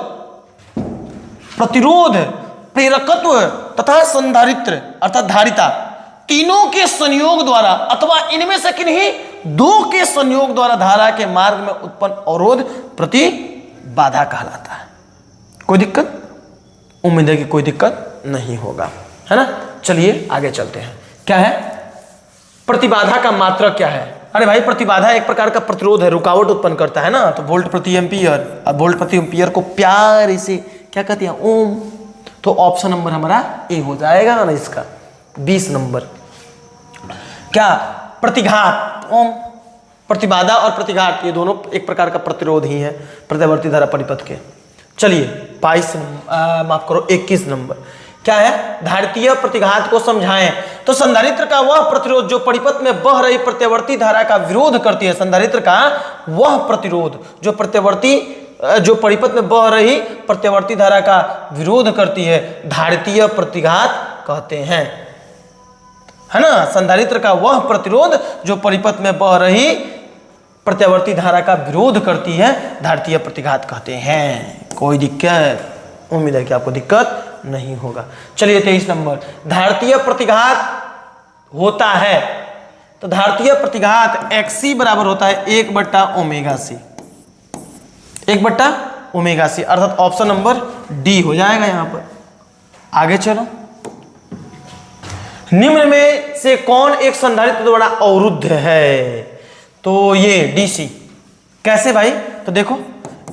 प्रेरकत्व तथा संधारित्र अर्थात धारिता तीनों के संयोग द्वारा अथवा इनमें से किन्हीं 2 के संयोग द्वारा धारा के मार्ग में उत्पन्न अवरोध प्रतिबाधा कहलाता है। कोई दिक्कत? उम्मीद है कि कोई दिक्कत नहीं होगा, है ना। चलिए आगे चलते हैं। क्या है प्रतिबाधा का मात्रक? क्या है? अरे भाई, प्रतिबाधा एक प्रकार का प्रतिरोध है, रुकावट उत्पन्न करता है ना। तो वोल्ट प्रति एम्पियर, अब वोल्ट प्रति एम्पियर को प्यार से क्या कहते हैं? ओम। तो ऑप्शन नंबर हमारा ए हो जाएगा ना इसका। 20 नंबर क्या? प्रतिघात। ओम। प्रतिबाधा और प्रतिघात ये दोनों एक प्रकार का प्रतिरोध ही है प्रत्यावर्ती धारा परिपथ के। चलिए 21 नंबर क्या है? धारितीय प्रतिघात को समझाएं। तो संधारित्र का वह प्रतिरोध जो परिपथ में बह रही प्रत्यावर्ती धारा का विरोध करती है। संधारित्र का वह प्रतिरोध जो परिपथ में बह रही प्रत्यावर्ती धारा का विरोध करती है, धारितीय प्रतिघात कहते हैं, है ना। संधारित्र का वह प्रतिरोध जो परिपथ में बह रही प्रत्यावर्ती धारा का विरोध करती है, धारितीय प्रतिघात कहते हैं। कोई दिक्कत? उम्मीद है कि आपको दिक्कत नहीं होगा। चलिए 23 नंबर, धारितीय प्रतिघात होता है। तो धारितीय प्रतिघात XC बराबर होता है 1/ωc, 1/ωc, अर्थात ऑप्शन नंबर डी हो जाएगा यहां पर। आगे चलो, निम्न में से कौन एक संधारित्र द्वारा अवरुद्ध है? तो ये DC। कैसे भाई? तो देखो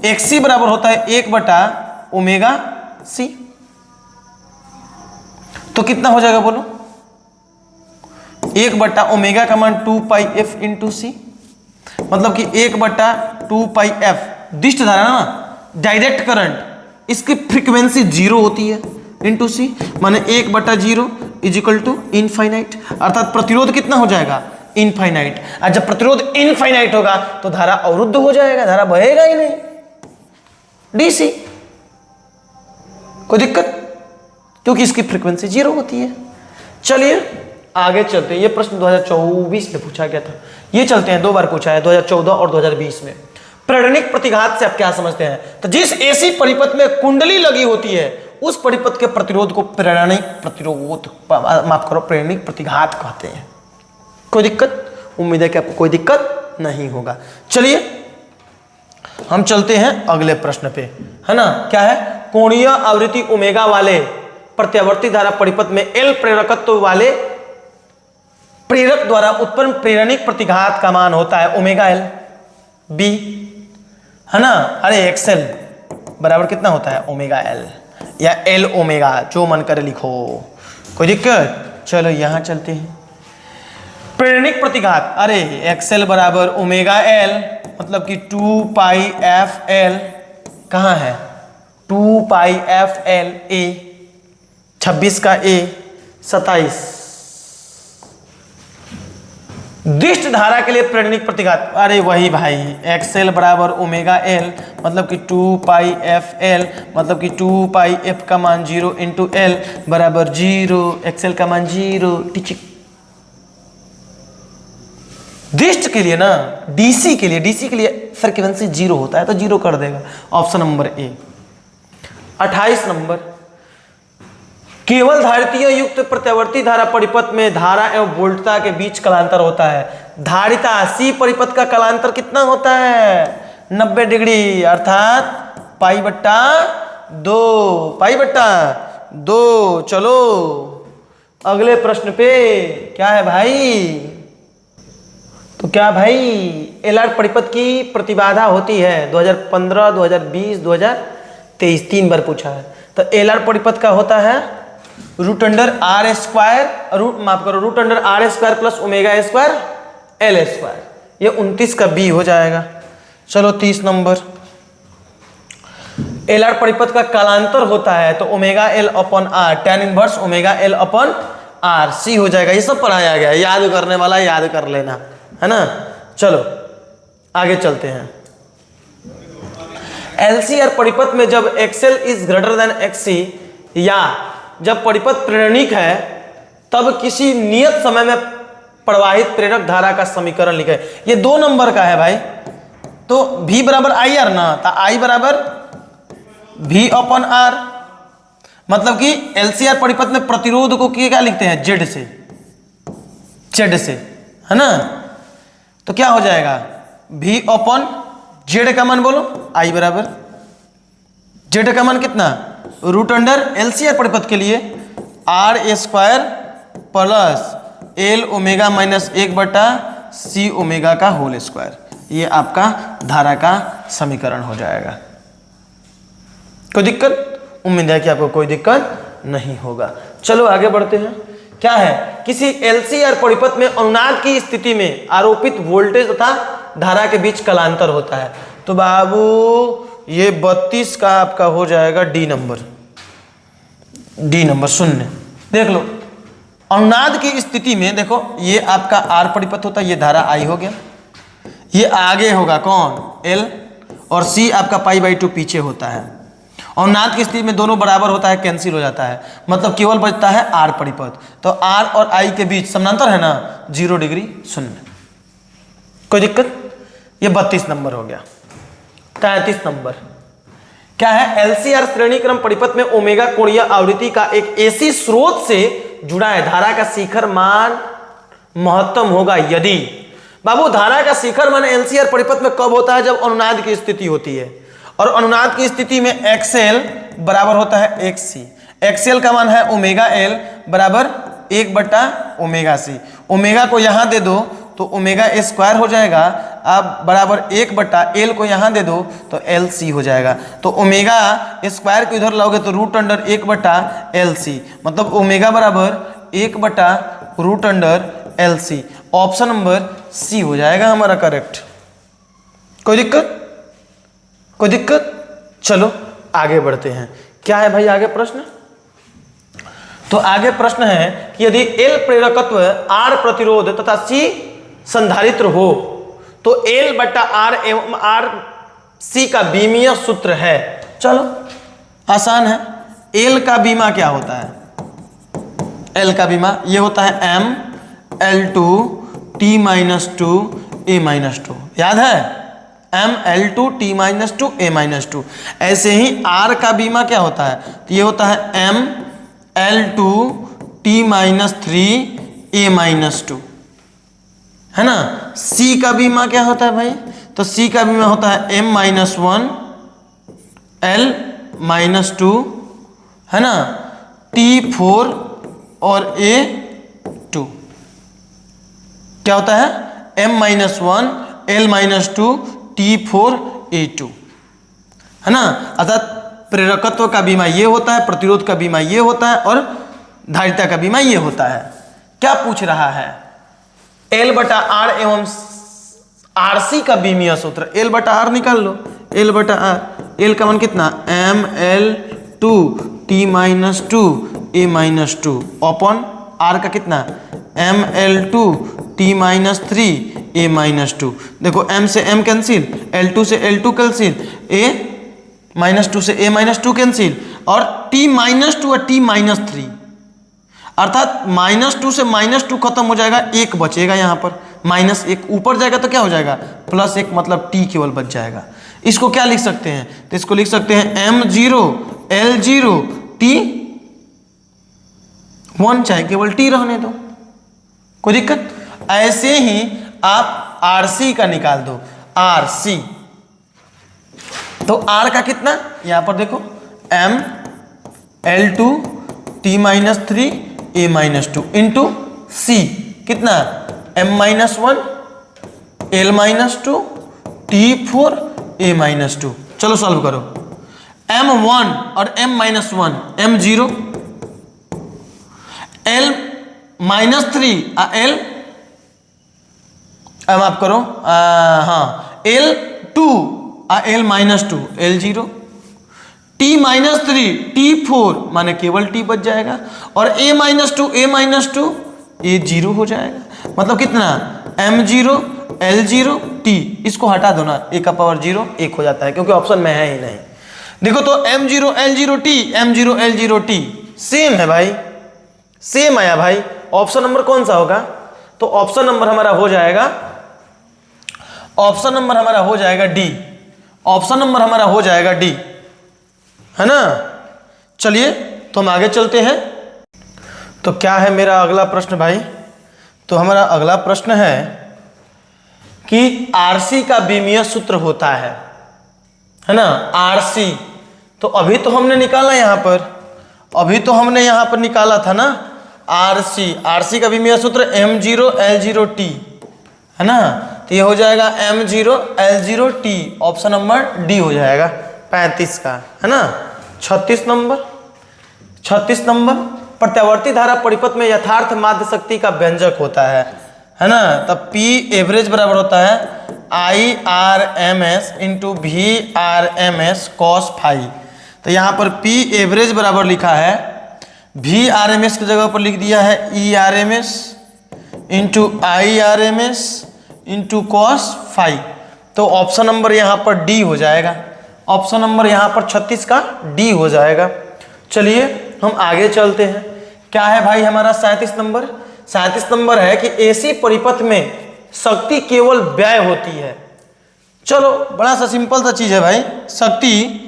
XC बराबर होता है 1/ωc, तो कितना हो जाएगा बोलो? 1/ω का मान 2πf × c, मतलब कि 1/2πf। दिष्ट धारा ना, डायरेक्ट करंट, इसकी फ्रीक्वेंसी 0 होती है, इंटू सी, माने 1/0 इज इक्वल टू इनफाइनाइट, अर्थात प्रतिरोध कितना हो जाएगा, इनफाइनाइट। और जब प्रतिरोध इनफाइनाइट होगा तो धारा अवरुद्ध हो जाएगा, धारा बहेगा ही नहीं, डीसी। कोई दिक्कत, क्योंकि इसकी फ्रीक्वेंसी 0 होती है। चलिए आगे चलते हैं, ये प्रश्न 2024 में पूछा गया था, ये चलते हैं, 2 बार पूछा है, 2014 और 2020 में। प्रेरणिक प्रतिघात से आप क्या समझते हैं, तो जिस एसी परिपथ में कुंडली लगी होती है उस परिपथ के प्रतिरोध को प्रेरणिक प्रतिरोध, माफ करो, प्रेरणिक प्रतिघात कहते हैं। कोई दिक्कत, उम्मीद है कि आपको कोई दिक्कत नहीं होगा। चलिए हम चलते हैं अगले प्रश्न पे, है ना। क्या है, कोणीय आवृत्ति ओमेगा वाले प्रत्यावर्ती धारा परिपथ में एल प्रेरकत्व वाले प्रेरक द्वारा उत्पन्न प्रेरणिक प्रतिघात का मान होता है ओमेगा एल बी, है ना। अरे एक्सएल बराबर कितना होता है, ओमेगा एल या एल ओमेगा, जो मन करे लिखो, कोई दिक्कत। चलो यहां चलते हैं, प्रेरणिक प्रतिघात, अरे एक्सएल बराबर ओमेगा एल, मतलब कि 2 पाई एफ एल, कहाँ है 2 पाई एफ एल ए, 26 का ए 27। दिष्ट धारा के लिए प्रेरणिक प्रतिघात, अरे वही भाई, एक्सएल बराबर ओमेगा एल, मतलब कि 2 पाई एफ एल, मतलब कि 2 पाई एफ का मान 0 इंटू एल बराबर 0, एक्सएल का मान 0, टिचिक। दिष्ट के लिए ना, डीसी के लिए फ्रीक्वेंसी 0 होता है तो 0 कर देगा, ऑप्शन नंबर ए। 28 नंबर, केवल धारितीय युक्त प्रत्यावर्ती धारा परिपथ में धारा एवं वोल्टता के बीच कलांतर होता है। धारिता सी परिपथ का कलांतर कितना होता है, 90 डिग्री, अर्थात पाई/2, पाई/2। चलो अगले प्रश्न पे, क्या है भाई, तो क्या भाई, एलआर परिपथ की प्रतिबाधा होती है 2015, 2020, 2023, 3 बार पूछा है। तो एलआर परिपथ का होता है √r², माफ करो, √r² प्लस ओमेगा² L², ये 29 का बी हो जाएगा। चलो 30 नंबर, एलआर परिपथ का कालांतर होता है तो omega L upon R, tan inverse omega L upon R, सी हो जाएगा। ये सब पढ़ाया गया है, याद करने वाला याद कर लेना, है ना। चलो आगे चलते हैं। एलसीआर परिपथ में जब एक्सएल इज ग्रेटर देन एक्ससी, या जब परिपथ प्रेरणिक है तब किसी नियत समय में प्रवाहित प्रेरक धारा का समीकरण लिखे। ये 2 नंबर का है भाई, तो V बराबर आई आर ना, तो I बराबर V अपॉन आर, मतलब कि एलसीआर परिपथ में प्रतिरोध को क्या लिखते हैं, जेड से, है ना। तो क्या हो जाएगा, V अपॉन जेड का मान बोलो, I बराबर जेड का मान कितना, √एलसीआर परिपथ के लिए r² plus L omega minus 1/c omega का होल स्क्वायर, ये आपका धारा का समीकरण हो जाएगा। कोई दिक्कत, उम्मीद है कि आपको कोई दिक्कत नहीं होगा। चलो आगे बढ़ते हैं। क्या है, किसी एलसीआर परिपथ में अनुनाद की स्थिति में आरोपित वोल्टेज तथा धारा के बीच कलांतर होता है। तो बाबू ये 32 का आपका हो जाएगा डी नंबर, 0। देख लो, अनुनाद की स्थिति में देखो, ये आपका आर परिपथ होता है, ये धारा आई हो गया, ये आगे होगा कौन, एल, और सी आपका π/2 पीछे होता है। अनुनाद की स्थिति में दोनों बराबर होता है, कैंसिल हो जाता है, मतलब केवल बचता है आर परिपथ। तो आर और आई के बीच समानांतर है ना, 0 डिग्री 0। कोई दिक्कत, ये 32 नंबर हो गया। 33 नंबर, क्या है, एलसीआर श्रेणी क्रम परिपथ में ओमेगा कोणीय आवृत्ति का एक एसी स्रोत से जुड़ा है, धारा का शिखर मान महत्तम होगा यदि, बाबू धारा का शिखर मान एलसीआर परिपथ में कब होता है, जब अनुनाद की स्थिति होती है, और अनुनाद की स्थिति में एक्सएल बराबर होता है एक्ससी, एक्सएल का मान है ओमेगा एल बराबर 1/ओमेगा_c, ओमेगा को यहां दे दो तो ओमेगा स्क्वायर हो जाएगा, अब बराबर 1/एल को यहाँ दे दो तो एल सी हो जाएगा। तो ओमेगा स्क्वायर को इधर लाओगे तो √1/LC, मतलब ओमेगा बराबर 1/√LC, ऑप्शन नंबर सी हो जाएगा हमारा करेक्ट। कोई दिक्कत, कोई दिक्कत। चलो आगे बढ़ते हैं। क्या है भाई आगे प्रश्न, तो आगे प्रश्न है कि यदि L प्रेरकत्व, R प्रतिरोध तथा C संधारित्र हो तो L बटा R एवं R C का बीमीय सूत्र है। चलो आसान है। L का बीमा क्या होता है? L का बीमा ये होता है M L2 T minus 2 A minus 2, याद है? M L2 T minus 2 A minus 2। ऐसे ही R का बीमा क्या होता है? तो ये होता है M L2 T minus 3 A minus 2, है ना? C का बीमा क्या होता है भाई? तो C का बीमा होता है M माइनस 1 L माइनस 2, है ना, T4 और A2। क्या होता है? M minus 1 L minus 2 T4 A2, है ना। अर्थात प्रेरकत्व का बीमा ये होता है, प्रतिरोध का बीमा ये होता है और धारिता का बीमा ये होता है। क्या पूछ रहा है? L बटा R एवं RC का बीमीय सूत्र। L बटा R निकाल लो, L बटा R। L का मान कितना? M L2 T minus 2 A minus 2 upon R का कितना? M L2 T minus 3 A minus 2। देखो M से M कैंसिल, L2 से L2 कैंसिल, A माइनस 2 से A माइनस 2 कैंसिल, और T माइनस 2 और T माइनस 3, अर्थात माइनस 2 से माइनस 2 खत्म हो जाएगा, एक बचेगा यहाँ पर, माइनस एक ऊपर जाएगा तो क्या हो जाएगा? प्लस एक, मतलब T केवल बच जाएगा। इसको क्या लिख सकते हैं? तो इसको लिख सकते हैं M0 L0 T1, चाहे केवल T रहने दो, कोई दिक्कत। ऐसे ही आप RC का निकाल दो, RC। तो R का कितना? यहां पर देखो M L2 T minus 3 A minus 2 into C कितना? M minus 1 L minus 2 T4 A minus 2। चलो सॉल्व करो। M1 और M minus 1, M0 L minus 3 L, अब आप करो, हाँ, L2 L minus 2 L0, T minus 3 T4 माने केवल T बच जाएगा, और A minus 2 A minus 2 A0 हो जाएगा। मतलब कितना? M0 L0 T। इसको हटा दो ना, A का पावर 0 1 हो जाता है, क्योंकि ऑप्शन में है ही नहीं। देखो तो M0 L0 T, M0 L0 T same है भाई, सेम आया भाई। ऑप्शन नंबर कौन सा होगा? तो ऑप्शन नंबर हमारा हो जाएगा, ऑप्शन नंबर हमारा हो जाएगा डी। ऑप्शन नंबर हमारा हो जाएगा डी, है ना। चलिए तो हम आगे चलते हैं। तो क्या है मेरा अगला प्रश्न भाई? तो हमारा अगला प्रश्न है कि आरसी का बीमीय सूत्र होता है ना, आरसी। तो अभी तो हमने निकाला यहाँ पर, अभी तो हमने यहाँ पर निकाला था ना आरसी। आरसी का बीमीय सूत्र M0 L0 T, है ना। तो ये हो जाएगा M0 L0 T, option number D हो जाएगा 35 का, है ना। 36 नंबर प्रत्यावर्ती धारा परिपथ में यथार्थ माध्य शक्ति का व्यंजक होता है ना। तब P एवरेज बराबर होता है IRMS into VRMS cos phi. तो यहाँ पर P एवरेज बराबर लिखा है, VRMS की जगह पर लिख दिया है ERMS into IRMS into cos phi. तो ऑप्शन नंबर यहाँ पर डी हो जाएगा, ऑप्शन नंबर यहाँ पर 36 का डी हो जाएगा। चलिए हम आगे चलते हैं। क्या है भाई हमारा 37 नंबर? 37 नंबर है कि एसी परिपथ में शक्ति केवल व्यय होती है। चलो बड़ा सा सिंपल सा चीज है भाई। शक्ति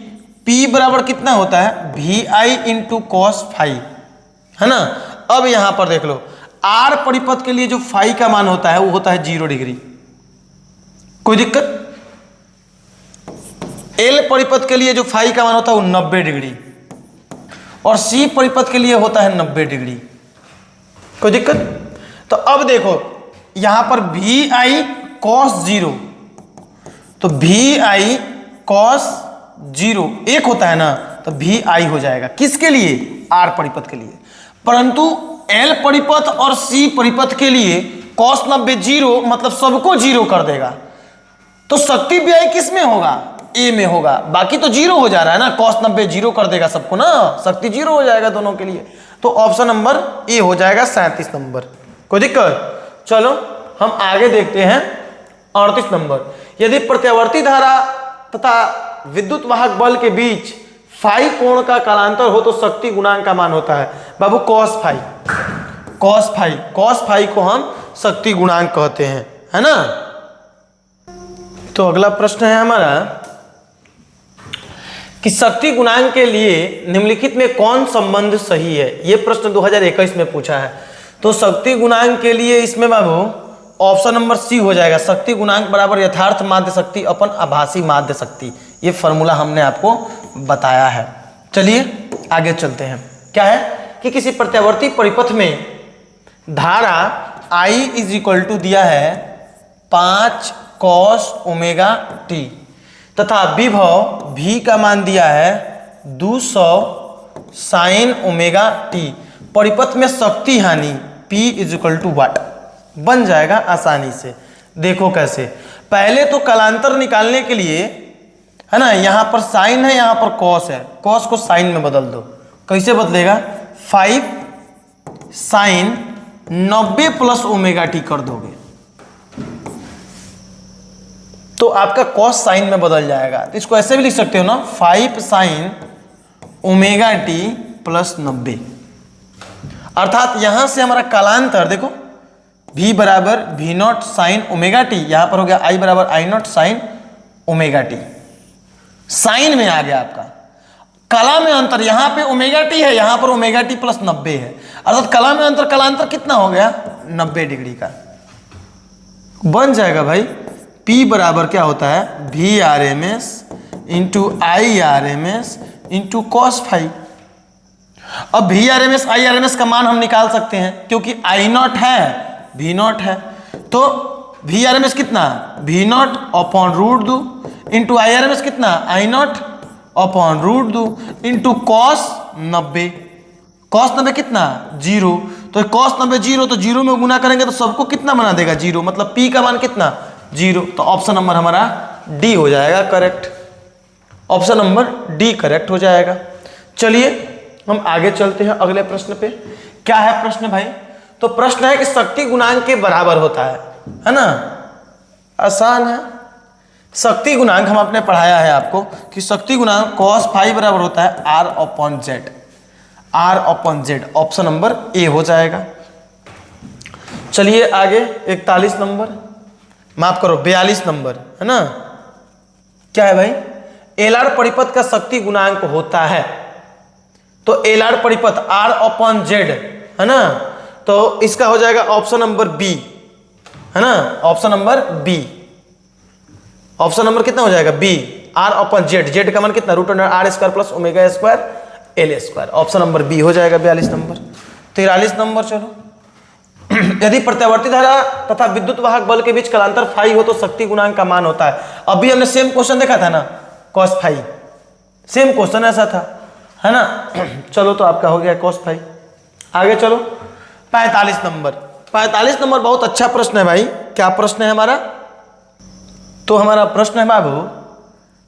P बराबर कितना होता है? VI इंटू कॉस फाई, है ना। अब यहां पर देख लो, R परिपथ के लिए जो फाई का मान होता है वो होता है 0 डिग्री, कोई दिक्कत। L परिपथ के लिए जो फाई का मान होता है वो 90 डिग्री, और C परिपथ के लिए होता है 90 डिग्री, कोई दिक्कत। तो अब देखो यहां पर VI cos 0, तो VI cos 0 एक होता है ना, तो VI हो जाएगा किसके लिए? R परिपथ के लिए। परंतु L परिपथ और C परिपथ के लिए cos 90 0, मतलब सबको 0 कर देगा। तो शक्ति व्यय किस में होगा? A में होगा। बाकी तो 0 हो जा रहा है ना, cos 90 0 कर देगा सबको ना, शक्ति 0 हो जाएगा दोनों के लिए। तो ऑप्शन नंबर ए हो जाएगा 37 नंबर। कोई दिक्कत? चलो हम आगे देखते हैं 38 नंबर। यदि प्रत्यावर्ती धारा तथा विद्युत वाहक बल के बीच फाई कोण का कालांतर हो तो शक्ति गुणांक का मान होता है। बाबू cos phi, cos phi, cos phi को हम शक्ति गुणांक कहते हैं, है ना। तो अगला प्रश्न है हमारा कि शक्ति गुणांक के लिए निम्नलिखित में कौन संबंध सही है। यह प्रश्न 2021 में पूछा है। तो शक्ति गुणांक के लिए इसमें बाबू ऑप्शन नंबर सी हो जाएगा, शक्ति गुणांक बराबर यथार्थ माध्य शक्ति अपन आभासी माध्य शक्ति। ये फॉर्मूला हमने आपको बताया है। चलिए आगे चलते हैं। क्या है कि किसी प्रत्यावर्ती परिपथ में धारा I इज इक्वल टू दिया है 5 cos ओमेगा टी तथा विभव V का मान दिया है 200 sin ओमेगा टी। परिपथ में शक्ति हानि P इज इक्वल टू वाट बन जाएगा आसानी से। देखो कैसे, पहले तो कालांतर निकालने के लिए, है ना, यहां पर साइन है, यहां पर कॉस है, कॉस को साइन में बदल दो। कैसे बदलेगा? 5 साइन 90 प्लस ओमेगा टी कर दोगे तो आपका कॉस साइन में बदल जाएगा। तो इसको ऐसे भी लिख सकते हो ना, 5 साइन ओमेगा टी प्लस 90। अर्थात यहां से हमारा कालांतर देखो, V बराबर V naught sine omega T, यहां पर हो गया I बराबर I naught sine omega T. Sine में आ गया आपका। कला में अंतर, यहां पे ओमेगा टी है, यहां पर ओमेगा टी प्लस 90 है, अर्थात कला में अंतर, कलांतर कितना हो गया? 90 डिग्री का बन जाएगा भाई। P बराबर क्या होता है? V R M S into I R M S into cos phi. अब V R M S I R M S का मान हम निकाल सकते हैं क्योंकि I नॉट है V नॉट है, तो V आर एम एस कितना? V naught upon root 2 into I R M S कितना? I naught upon root 2 into cos 90। Cos 90 कितना? 0। तो कॉस 90 0, तो 0 में गुना करेंगे तो सबको कितना बना देगा? 0। मतलब P का मान कितना? 0। तो ऑप्शन नंबर हमारा डी हो जाएगा correct. Option number D correct हो जाएगा। चलिए हम आगे चलते हैं अगले प्रश्न पे। क्या है प्रश्न भाई? तो प्रश्न है कि शक्ति गुणांक के बराबर होता है ना। आसान है। शक्ति गुणांक हम आपने पढ़ाया है आपको कि शक्ति गुणांक cos फाई बराबर होता है R upon Z, R upon Z. Option number A हो जाएगा। चलिए आगे 41 नंबर, माफ करो 42 नंबर, है ना। क्या है भाई? एलआर परिपथ का शक्ति गुणांक होता है। तो एलआर परिपथ R अपॉन जेड, है ना, तो इसका हो जाएगा ऑप्शन नंबर बी, है ना। Option number B, option number कितना हो जाएगा? B, R upon Z. Z का मान कितना? Root under R square plus omega square L square. Option number B हो जाएगा 42 नंबर। 43 नंबर चलो। यदि प्रत्यावर्ती धारा तथा विद्युत वाहक बल के बीच कालांतर फाई हो तो शक्ति गुणांक का मान होता है। अभी हमने सेम क्वेश्चन देखा था ना, कॉस फाई, सेम क्वेश्चन ऐसा था, है ना। चलो तो आपका हो गया कॉस फाई। आगे चलो 45 नंबर। 45 नंबर बहुत अच्छा प्रश्न है भाई। क्या प्रश्न है हमारा? तो हमारा प्रश्न है बाबू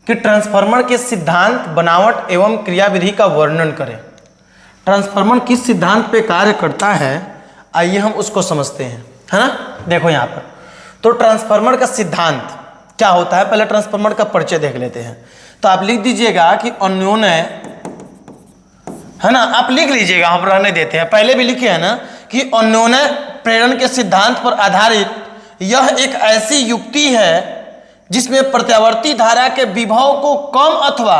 कि ट्रांसफार्मर के सिद्धांत, बनावट एवं क्रियाविधि का वर्णन करें। ट्रांसफार्मर किस सिद्धांत पे कार्य करता है, आइए हम उसको समझते हैं, है ना। देखो यहाँ पर तो ट्रांसफार्मर का सिद्धांत क्या होता है, पहले ट्रांसफार्मर का परिचय देख लेते हैं। तो आप लिख दीजिएगा कि अन्योन्य, है ना, आप लिख लीजिएगा, हम रहने देते हैं, पहले भी लिखे हैं ना कि अन्योन्य प्रेरण के सिद्धांत पर आधारित यह एक ऐसी युक्ति है जिसमें प्रत्यावर्ती धारा के विभव को कम अथवा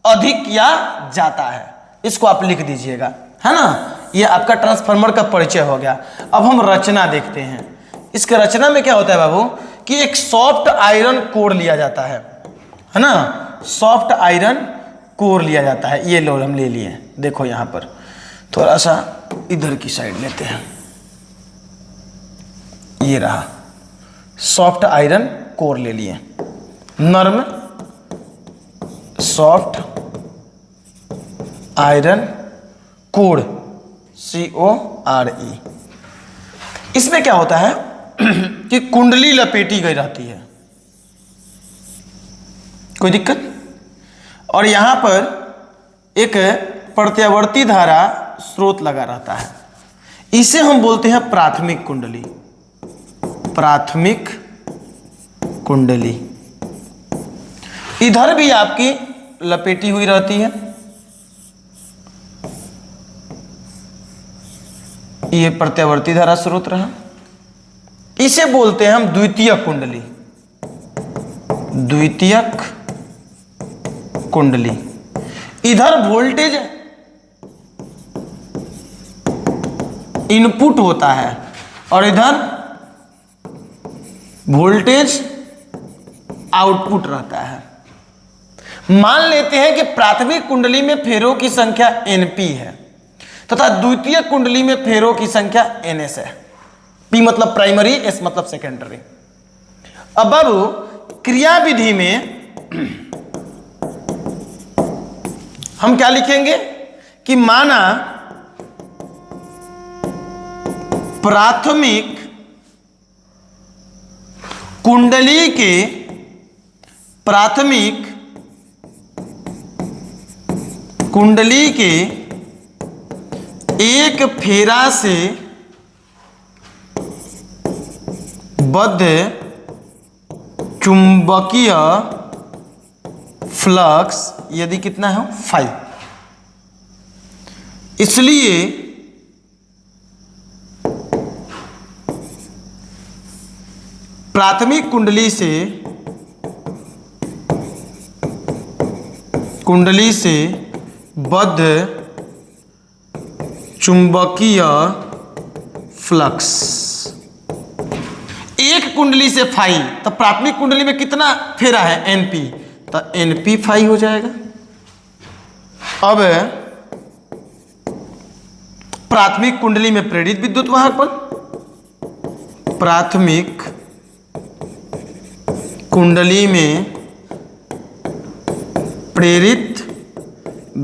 अधिक किया जाता है। इसको आप लिख दीजिएगा, है ना। यह आपका ट्रांसफार्मर का परिचय हो गया। अब हम रचना देखते हैं। इसके रचना में क्या होता है बाबू कि एक सॉफ्ट आयरन कोर लिया जाता है ना। सॉफ्ट आयरन कोर लिया जाता है। ये लो हम ले लिए, देखो यहां पर थोड़ा सा इधर की साइड लेते हैं। ये रहा सॉफ्ट आयरन कोर ले लिए, नर्म सॉफ्ट आयरन कोर, CORE। इसमें क्या होता है कि कुंडली लपेटी गई रहती है, कोई दिक्कत, और यहां पर एक प्रत्यावर्ती धारा स्रोत लगा रहता है, इसे हम बोलते हैं प्राथमिक कुंडली। प्राथमिक कुंडली इधर भी आपकी लपेटी हुई रहती है, ये प्रत्यावर्ती धारा स्रोत रहा, इसे बोलते हैं हम द्वितीयक कुंडली। द्वितीयक कुंडली इधर वोल्टेज इनपुट होता है और इधर वोल्टेज आउटपुट रहता है। मान लेते हैं कि प्राथमिक कुंडली में फेरों की संख्या Np है तथा द्वितीय कुंडली में फेरों की संख्या Ns है। P मतलब प्राइमरी, S मतलब सेकेंडरी। अब क्रिया विधि में हम क्या लिखेंगे कि माना प्राथमिक कुंडली के एक फेरा से बद्ध चुंबकीय फ्लक्स यदि कितना है 5, इसलिए प्राथमिक कुंडली से बद्ध चुंबकीय फ्लक्स एक कुंडली से फाई, तो प्राथमिक कुंडली में कितना फेरा है Np, तो Np फाई हो जाएगा। अब प्राथमिक कुंडली में प्रेरित विद्युत वाहक बल, प्राथमिक कुंडली में प्रेरित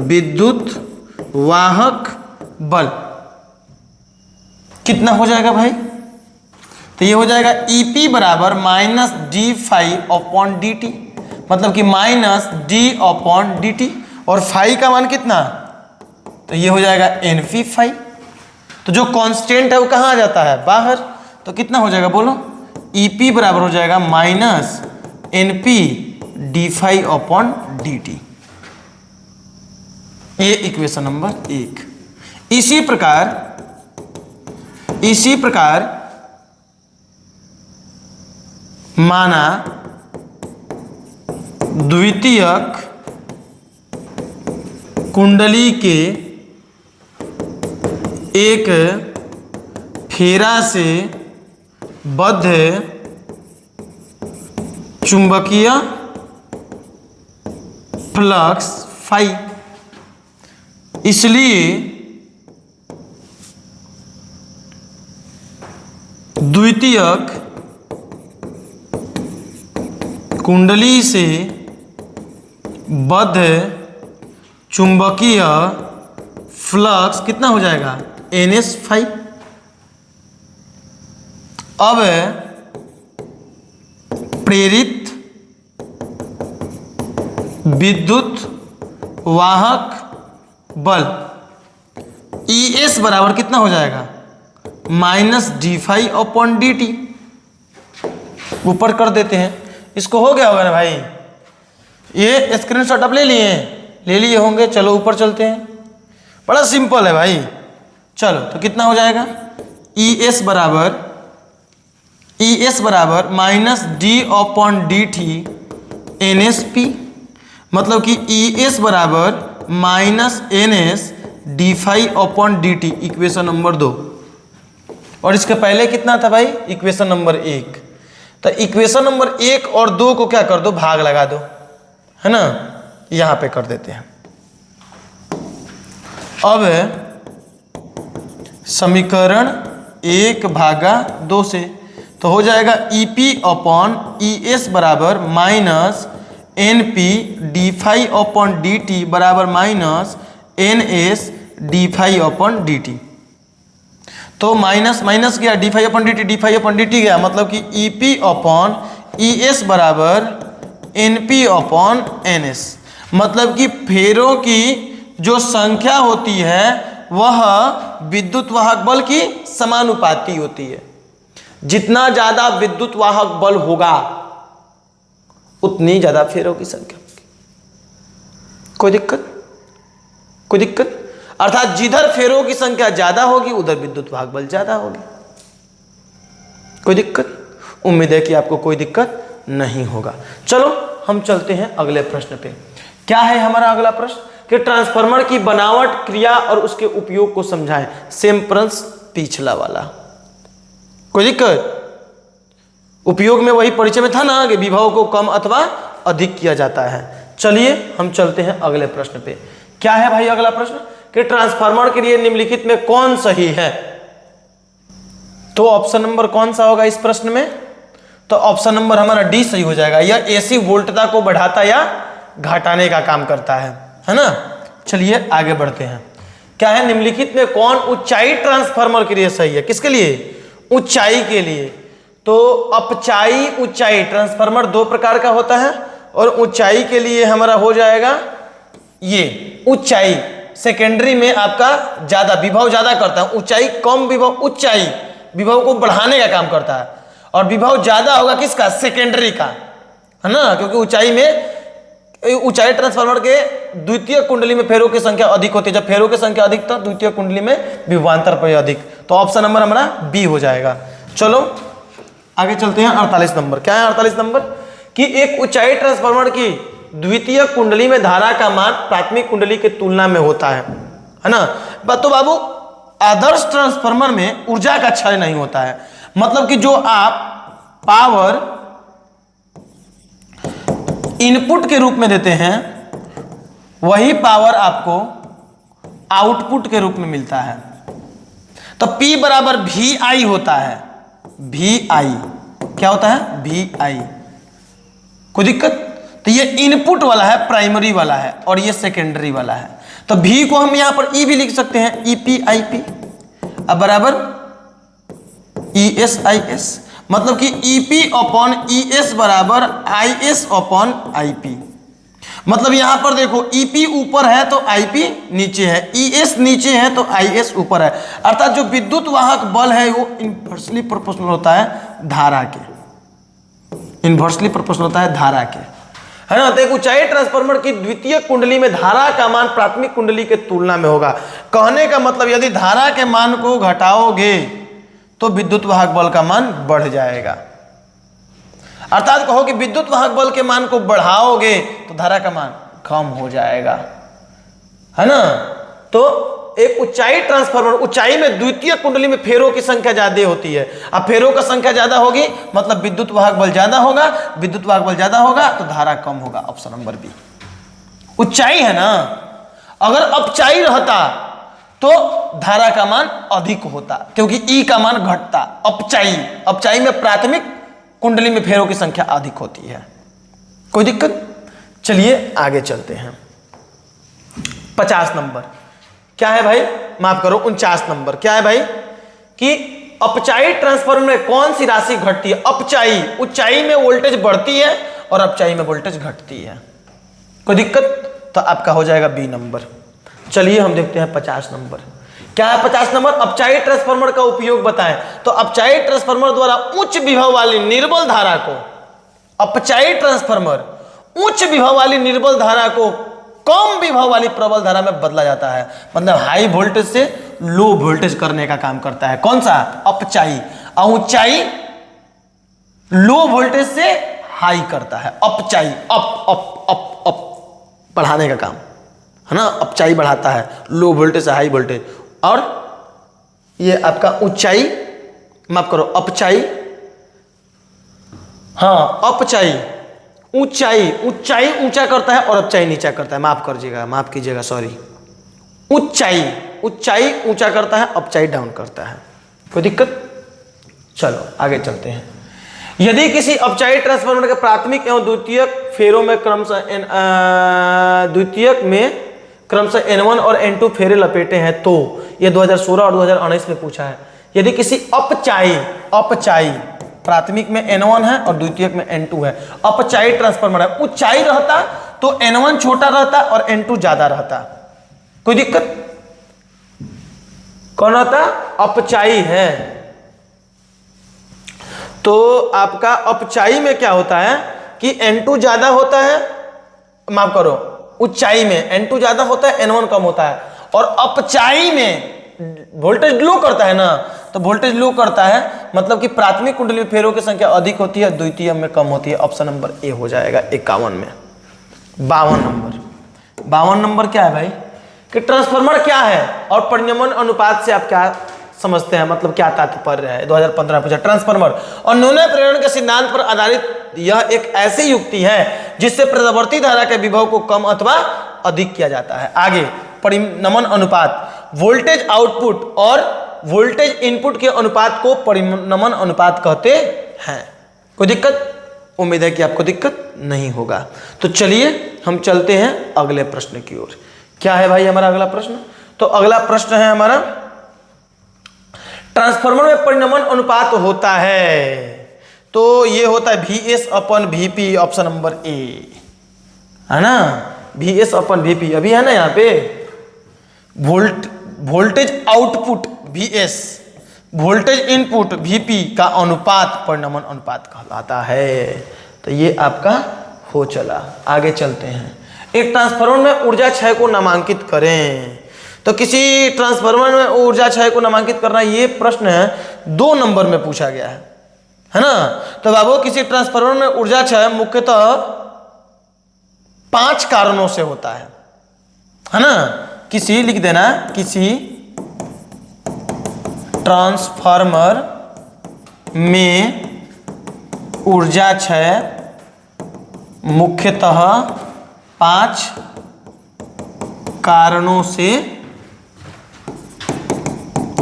विद्युत वाहक बल कितना हो जाएगा भाई, तो ये हो जाएगा EP बराबर माइनस d∅/dt, मतलब कि माइनस d/dt, और फाई का मान कितना, तो ये हो जाएगा Np फाई। तो जो कांस्टेंट है वो कहाँ आ जाता है, बाहर, तो कितना हो जाएगा बोलो, EP बराबर हो जाएगा माइनस Np d∅/dt। ये इक्वेशन नंबर 1। इसी प्रकार माना द्वितीयक कुंडली के एक फेरा से बद्ध चुंबकीय फ्लक्स फाई, इसलिए द्वितीयक कुंडली से बद्ध चुंबकीय फ्लक्स कितना हो जाएगा Ns फाई। अब प्रेरित विद्युत वाहक बल ES बराबर कितना हो जाएगा माइनस d∅/dt। ऊपर कर देते हैं, इसको हो गया होगा ना भाई, ये स्क्रीनशॉट आप ले लिए होंगे। चलो ऊपर चलते हैं, बड़ा सिंपल है भाई। चलो तो कितना हो जाएगा ES बराबर माइनस d/dt NSP, मतलब कि ES बराबर minus NS d∅/dt, equation number 2। और इसके पहले कितना था भाई, इक्वेशन नंबर 1। तो इक्वेशन नंबर 1 और 2 को क्या कर दो, भाग लगा दो, है ना, यहां पे कर देते हैं। अब समीकरण 1/2 से तो हो जाएगा EP/ES बराबर माइनस NP d∅/dt बराबर माइनस NS d∅/dt। तो माइनस माइनस गया, d∅/dt गया, मतलब कि EP/ES बराबर NP/NS, मतलब कि फेरों की जो संख्या होती है वह विद्युत वाहक बल की समानुपाती होती है। जितना ज्यादा विद्युत वाहक बल होगा उतनी ज्यादा फेरों की संख्या होगी। कोई दिक्कत? कोई दिक्कत? अर्थात जिधर फेरों की संख्या ज्यादा होगी उधर विद्युत वाहक बल ज्यादा होगी। कोई दिक्कत? उम्मीद है कि आपको कोई दिक्कत नहीं होगा। चलो हम चलते हैं अगले प्रश्न पे। क्या है हमारा अगला प्रश्न कि ट्रांसफार्मर की बनावट, क्रिया और उसके उपयोग को समझाएं। सेम प्रश्न पिछला वाला। कोई दिक्कत? उपयोग में वही परिचय में था ना कि विभव को कम अथवा अधिक किया जाता है। चलिए हम चलते हैं अगले प्रश्न पे। क्या है भाई अगला प्रश्न कि ट्रांसफार्मर के लिए निम्नलिखित में कौन सही है। तो ऑप्शन नंबर कौन सा होगा इस प्रश्न में? तो ऑप्शन नंबर हमारा डी सही हो जाएगा। यह एसी वोल्टता को बढ़ाता या घटाने का काम करता है ना। चलिए आगे बढ़ते हैं। क्या है निम्नलिखित में कौन ऊंचाई ट्रांसफार्मर के लिए सही है? किसके लिए? ऊंचाई के लिए। तो अपचाई ऊंचाई ट्रांसफार्मर दो प्रकार का होता है और ऊंचाई के लिए हमारा हो जाएगा ये ऊंचाई। सेकेंडरी में आपका ज्यादा विभव ज्यादा करता है, ऊंचाई कम विभव, ऊंचाई विभव को बढ़ाने का काम करता है और विभव ज्यादा होगा किसका? सेकेंडरी का, है ना। क्योंकि ऊंचाई में ऊंचाई ट्रांसफार्मर के द्वितीय कुंडली में फेरों की संख्या अधिक होती है। जब फेरों की संख्या अधिक तो द्वितीय कुंडली में विभवांतर पर अधिक। तो ऑप्शन नंबर हमारा बी हो जाएगा। चलो आगे चलते हैं 48 नंबर। क्या है 48 नंबर कि एक ऊंचाई ट्रांसफार्मर की द्वितीय कुंडली में धारा का मान प्राथमिक कुंडली की तुलना में होता है ना। तो बाबू आदर्श ट्रांसफार्मर में ऊर्जा का क्षय नहीं होता है। मतलब कि जो आप पावर इनपुट के रूप में देते हैं वही पावर आपको आउटपुट के रूप में मिलता है। तो P बराबर VI होता है। VI क्या होता है? VI। कोई दिक्कत? तो ये इनपुट वाला है, प्राइमरी वाला है और ये सेकेंडरी वाला है। तो V को हम यहां पर E भी लिख सकते हैं, EPIP अब बराबर ESIS। मतलब कि EP अपॉन ES बराबर IS अपॉन IP। मतलब यहां पर देखो EP ऊपर है तो IP नीचे है, ES नीचे है तो IS ऊपर है। अर्थात जो विद्युत वाहक बल है वो इन्वर्सली प्रोपोर्शनल होता है धारा के। इन्वर्सली प्रोपोर्शनल होता है धारा के, है ना। तो एक ऊंचाई ट्रांसफार्मर की द्वितीय कुंडली में धारा का मान प्राथमिक कुंडली के तुलना में होगा। कहने का मतलब यदि धारा के मान को घटाओगे तो विद्युत वाहक बल का मान बढ़ जाएगा। अर्थात कहो कि विद्युत वाहक बल के मान को बढ़ाओगे तो धारा का मान कम हो जाएगा, है ना। तो एक ऊंचाई ट्रांसफार्मर, ऊंचाई में द्वितीय कुंडली में फेरों की संख्या ज्यादा होती है। अब फेरों का संख्या ज्यादा होगी मतलब विद्युत वाहक बल ज्यादा होगा, विद्युत वाहक बल ज्यादा होगा तो धारा कम होगा। Option number B. ऊंचाई है ना, अगर अपचाई रहता तो धारा का मान अधिक होता क्योंकि ई का मान घटता। अपचाई में प्राथमिक कुंडली में फेरों की संख्या अधिक होती है। कोई दिक्कत? चलिए आगे चलते हैं। 50 नंबर क्या है भाई? माफ करो 49 नंबर। क्या है भाई कि अपचाई ट्रांसफार्मर में कौन सी राशि घटती है? अपचाई, ऊंचाई में वोल्टेज बढ़ती है और अपचाई में वोल्टेज घटती है। कोई दिक्कत? तो आपका हो जाएगा बी नंबर। चलिए हम देखते हैं 50 नंबर। क्या है 50 नंबर? अपचाई ट्रांसफार्मर का उपयोग बताएं। तो अपचाई ट्रांसफार्मर द्वारा उच्च विभव वाली निर्बल धारा को, अपचाई ट्रांसफार्मर उच्च विभव वाली निर्बल धारा को कम विभव वाली प्रबल धारा में बदला जाता है। मतलब हाई वोल्टेज से लो वोल्टेज करने का काम करता है। कौन सा? अपचाई। और ऊंचाई लो वोल्टेज से हाई करता है। अपचाई अप अप अप अप बढ़ाने का काम, है ना। अपचाई बढ़ाता है लो वोल्टेज से हाई वोल्टेज। और ये आपका ऊंचाई, माफ करो अपचाई, हाँ अपचाई ऊंचाई ऊंचा करता है और अपचाई नीचा करता है। माफ कीजिएगा सॉरी। ऊंचाई ऊंचा करता है, अपचाई डाउन करता है। कोई दिक्कत? चलो आगे चलते हैं। यदि किसी अपचाई ट्रांसफार्मर के प्राथमिक एवं द्वितीयक फेरों में क्रमशः N1 और N2 फेरे लपेटे हैं तो, यह 2016 और 2019 में पूछा है। यदि किसी अपचाई प्राथमिक में N1 है और द्वितीयक में N2 है, अपचाई ट्रांसफार्मर है, ऊंचाई रहता तो N1 छोटा रहता और N2 ज्यादा रहता। कोई दिक्कत? कौन होता है? अपचायी है। तो आपका अपचायी में क्या होता है कि N2 ज्यादा होता है, माफ करो, ऊंचाई में N2 ज्यादा होता है, N1 कम होता है। और अपचायी में वोल्टेज लो करता है ना, तो वोल्टेज लो करता है मतलब कि प्राथमिक कुंडली में फेरों की संख्या अधिक होती है, द्वितीय में कम होती है। ऑप्शन नंबर ए हो जाएगा 51 में। 52 नंबर क्या है भाई कि ट्रांसफार्मर क्या है और परिणमन अनुपात से आप क्या समझते हैं, मतलब क्या तात्पर्य है? 2015 पूछा। ट्रांसफार्मर और न्यूनय प्रेरण के सिद्धांत पर आधारित यह एक ऐसी युक्ति है जिससे प्रवर्ती धारा के विभव को कम अथवा अधिक किया जाता है। आगे परिणमन अनुपात, वोल्टेज आउटपुट और वोल्टेज इनपुट के अनुपात को परिणमन अनुपात कहते हैं। कोई दिक्कत? उम्मीद है कि आपको दिक्कत नहीं होगा। तो चलिए हम चलते हैं अगले प्रश्न की ओर। क्या है भाई हमारा अगला प्रश्न? तो अगला प्रश्न है हमारा, ट्रांसफार्मर में परिणमन अनुपात होता है, तो ये होता है VS/VP, ऑप्शन नंबर ए है ना। VS/VP अभी है ना यहाँ पे, voltage output VS, voltage input VP का अनुपात परिणमन अनुपात कहलाता है। तो ये आपका हो चला। आगे चलते हैं। एक ट्रांसफार्मर में ऊर्जा क्षय को नामांकित करें। तो किसी ट्रांसफार्मर में ऊर्जा क्षय को नामांकित करना, ये प्रश्न है 2 नंबर में पूछा गया है ना। तो बाबू किसी ट्रांसफार्मर में ऊर्जा क्षय मुख्यतः 5 कारणों से होता है ना। किसी, लिख देना, किसी ट्रांसफार्मर में ऊर्जा क्षय मुख्यतः 5 कारणों से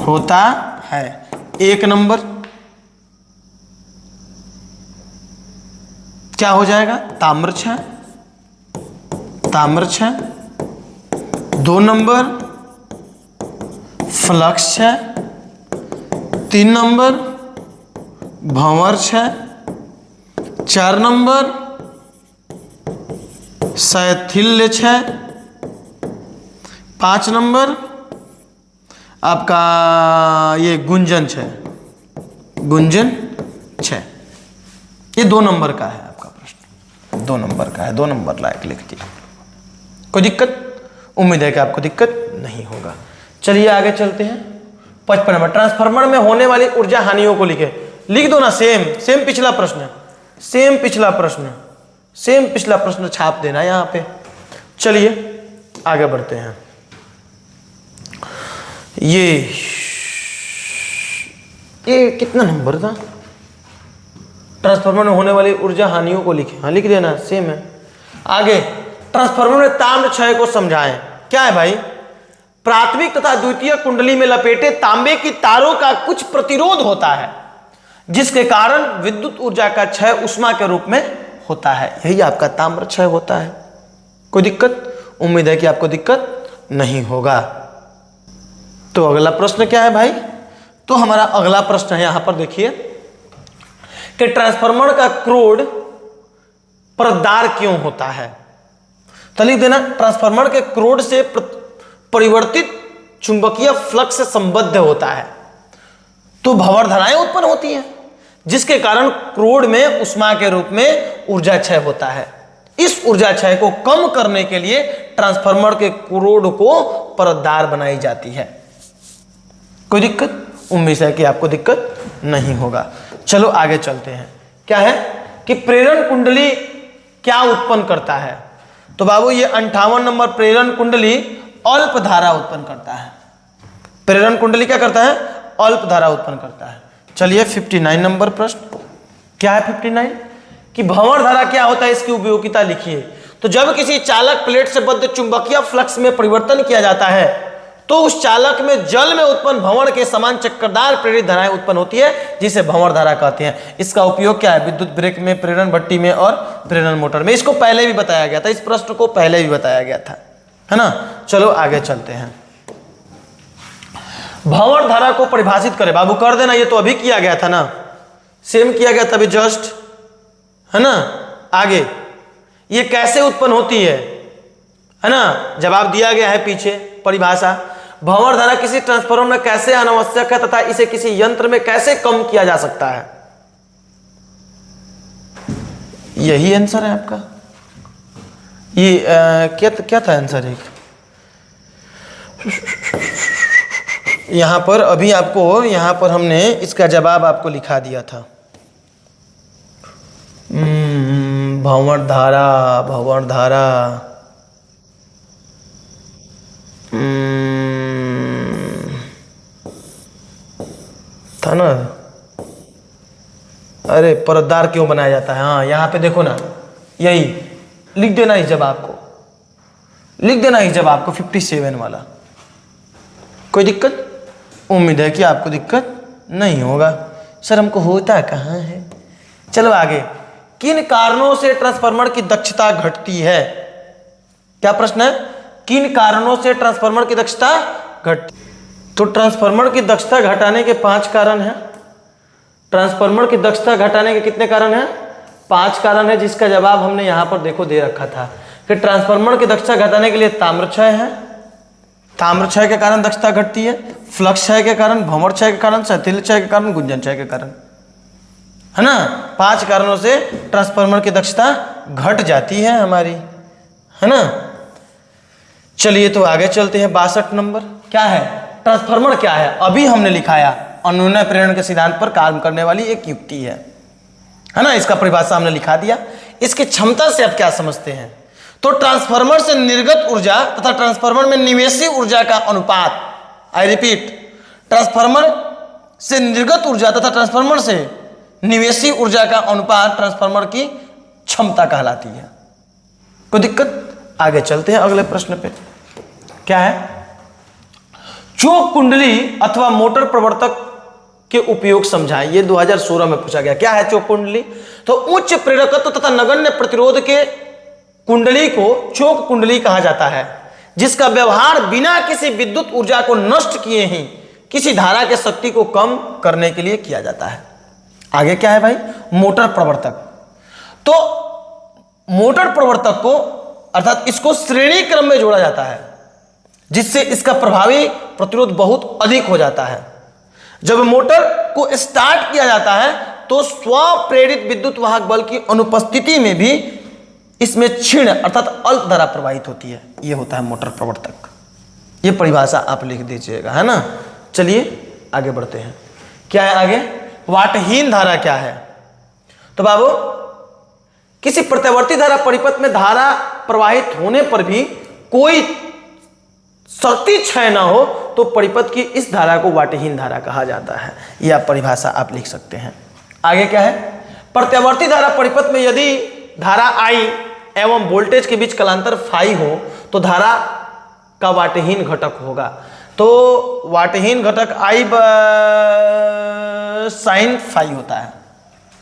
होता है। 1 नंबर क्या हो जाएगा? ताम्र क्षय, ताम्र क्षय। 2 नंबर फ्लक्स क्षय। 3 नंबर भंवर क्षय। 4 नंबर शैथिल्य क्षय। 5 नंबर आपका ये गुंजन क्षय, गुंजन क्षय। ये 2 नंबर का है आपका प्रश्न, 2 नंबर का है, 2 नंबर लायक लिख दिया। कोई दिक्कत? उम्मीद है कि आपको दिक्कत नहीं होगा। चलिए आगे चलते हैं। 55 नंबर, ट्रांसफार्मर में होने वाली ऊर्जा हानियों को लिखे। लिख दो ना, सेम पिछला प्रश्न, सेम पिछला प्रश्न, सेम पिछला प्रश्न छाप देना यहाँ पे। चलिए आगे बढ़ते हैं। ये कितना नंबर था? ट्रांसफार्मर में होने वाली ऊर्जा हानियों को लिखे। हाँ लिख देना, सेम है। आगे ट्रांसफार्मर में ताम्र क्षय को समझाएं। क्या है भाई? प्राथमिक तथा द्वितीय कुंडली में लपेटे तांबे की तारों का कुछ प्रतिरोध होता है जिसके कारण विद्युत ऊर्जा का क्षय उष्मा के रूप में होता है। यही आपका ताम्र क्षय होता है। कोई दिक्कत? उम्मीद है कि आपको दिक्कत नहीं होगा। तो अगला प्रश्न क्या है भाई? तो हमारा अगला प्रश्न है, यहां पर देखिए कि ट्रांसफार्मर का क्रोड परतदार क्यों होता है। तो लिख देना, ट्रांसफार्मर के क्रोड से परिवर्तित चुंबकीय फ्लक्स से संबद्ध होता है, तो भंवर धाराएं उत्पन्न होती हैं जिसके कारण क्रोड में उष्मा के रूप में ऊर्जा क्षय होता है। इस ऊर्जा क्षय को कम करने के लिए ट्रांसफार्मर के क्रोड को परतदार बनाई जाती है। कोई दिक्कत? उम्मीद है कि आपको दिक्कत नहीं होगा। चलो आगे चलते हैं। क्या है कि प्रेरण कुंडली क्या उत्पन्न करता है? तो बाबू ये 58 नंबर, प्रेरण कुंडली अल्प धारा उत्पन्न करता है। प्रेरण कुंडली क्या करता है? अल्प धारा उत्पन्न करता है। चलिए 59 नंबर प्रश्न। क्या है 59? कि भंवर धारा क्या होता है, इसकी उपयोगिता लिखिए। तो जब किसी चालक प्लेट से बद्ध चुंबकीय फ्लक्स में परिवर्तन किया जाता है तो उस चालक में जल में उत्पन्न भंवर के समान चक्करदार प्रेरित धाराएं उत्पन्न होती है जिसे भंवर धारा कहते हैं। इसका उपयोग क्या है? विद्युत ब्रेक में, प्रेरण भट्टी में और प्रेरण मोटर में। इसको पहले भी बताया गया था, इस प्रश्न को पहले भी बताया गया था, है ना। चलो आगे चलते हैं। भंवर धारा को परिभाषित करें। बाबू कर देना, ये तो अभी किया गया था ना, सेम किया गया था अभी जस्ट, है ना। आगे ये कैसे उत्पन्न होती है ना, जवाब दिया गया है पीछे परिभाषा। भंवर धारा किसी ट्रांसफार्मर में कैसे अनावश्यक है तथा इसे किसी यंत्र में कैसे कम किया जा सकता है? यही आंसर है आपका। ये क्या था आंसर? एक यहां पर अभी आपको यहां पर हमने इसका जवाब आपको लिखा दिया था। भंवर धारा था ना। अरे परतदार क्यों बनाया जाता है? हाँ यहाँ पे देखो ना, यही लिख देना इस जवाब को, लिख देना इस जवाब को 57 वाला। कोई दिक्कत? उम्मीद है कि आपको दिक्कत नहीं होगा। सर हमको होता कहाँ है? चलो आगे। किन कारणों से ट्रांसफार्मर की दक्षता घटती है? क्या प्रश्न है? किन कारणों से ट्रांसफार्मर की दक्षता घटती? तो ट्रांसफार्मर की दक्षता घटाने के 5 कारण हैं। ट्रांसफार्मर की दक्षता घटाने के कितने कारण हैं? 5 कारण है, जिसका जवाब हमने यहां पर देखो दे रखा था कि ट्रांसफार्मर की दक्षता घटाने के लिए ताम्र क्षय है, ताम्र क्षय के कारण दक्षता घटती है, फ्लक्स क्षय के कारण, भंवर क्षय के कारण, शैथिल्य क्षय के कारण, गुंजन क्षय के कारण, है ना। 5 कारणों से ट्रांसफार्मर की दक्षता घट जाती है हमारी, है ना। चलिए तो आगे चलते हैं। 62 नंबर क्या है? ट्रांसफार्मर क्या है? अभी हमने लिखाया अनुनय प्रेरण के सिद्धांत पर काम करने वाली एक युक्ति है ना। इसका परिभाषा हमने लिखा दिया। इसकी क्षमता से आप क्या समझते हैं? तो ट्रांसफार्मर से निर्गत ऊर्जा तथा ट्रांसफार्मर में निवेशी ऊर्जा का अनुपात, आई रिपीट, ट्रांसफार्मर से निर्गत ऊर्जा तथा ट्रांसफार्मर से निवेशी ऊर्जा का अनुपात ट्रांसफार्मर की क्षमता कहलाती है। कोई दिक्कत? आगे चलते हैं अगले प्रश्न पे। क्या है? चोक कुंडली अथवा मोटर प्रवर्तक के उपयोग समझाएं। ये 2016 में पूछा गया। क्या है चोक कुंडली? तो उच्च प्रेरकत्व तथा नगण्य प्रतिरोध के कुंडली को चोक कुंडली कहा जाता है, जिसका व्यवहार बिना किसी विद्युत ऊर्जा को नष्ट किए ही किसी धारा के शक्ति को कम करने के लिए किया जाता है। आगे क्या है भाई? मोटर प्रवर्तक। तो मोटर प्रवर्तक को अर्थात इसको श्रेणी क्रम में जोड़ा जाता है, जिससे इसका प्रभावी प्रतिरोध बहुत अधिक हो जाता है। जब मोटर को स्टार्ट किया जाता है तो स्वप्रेरित विद्युत वाहक बल की अनुपस्थिति में भी इसमें क्षीण अर्थात अल्प धारा प्रवाहित होती है। यह होता है मोटर प्रवर्तक। यह परिभाषा आप लिख दीजिएगा, है ना। चलिए आगे बढ़ते हैं। क्या है आगे? वाटहीन धारा क्या है? तो बाबू, किसी प्रत्यावर्ती धारा परिपथ में धारा प्रवाहित होने पर भी कोई शक्ति क्षय ना हो तो परिपथ की इस धारा को वाटहीन धारा कहा जाता है। यह परिभाषा आप लिख सकते हैं। आगे क्या है? प्रत्यावर्ती धारा परिपथ में यदि धारा I एवं वोल्टेज के बीच कलांतर फाई हो तो धारा का वाटहीन घटक होगा। तो वाटहीन घटक I साइन फाई होता है।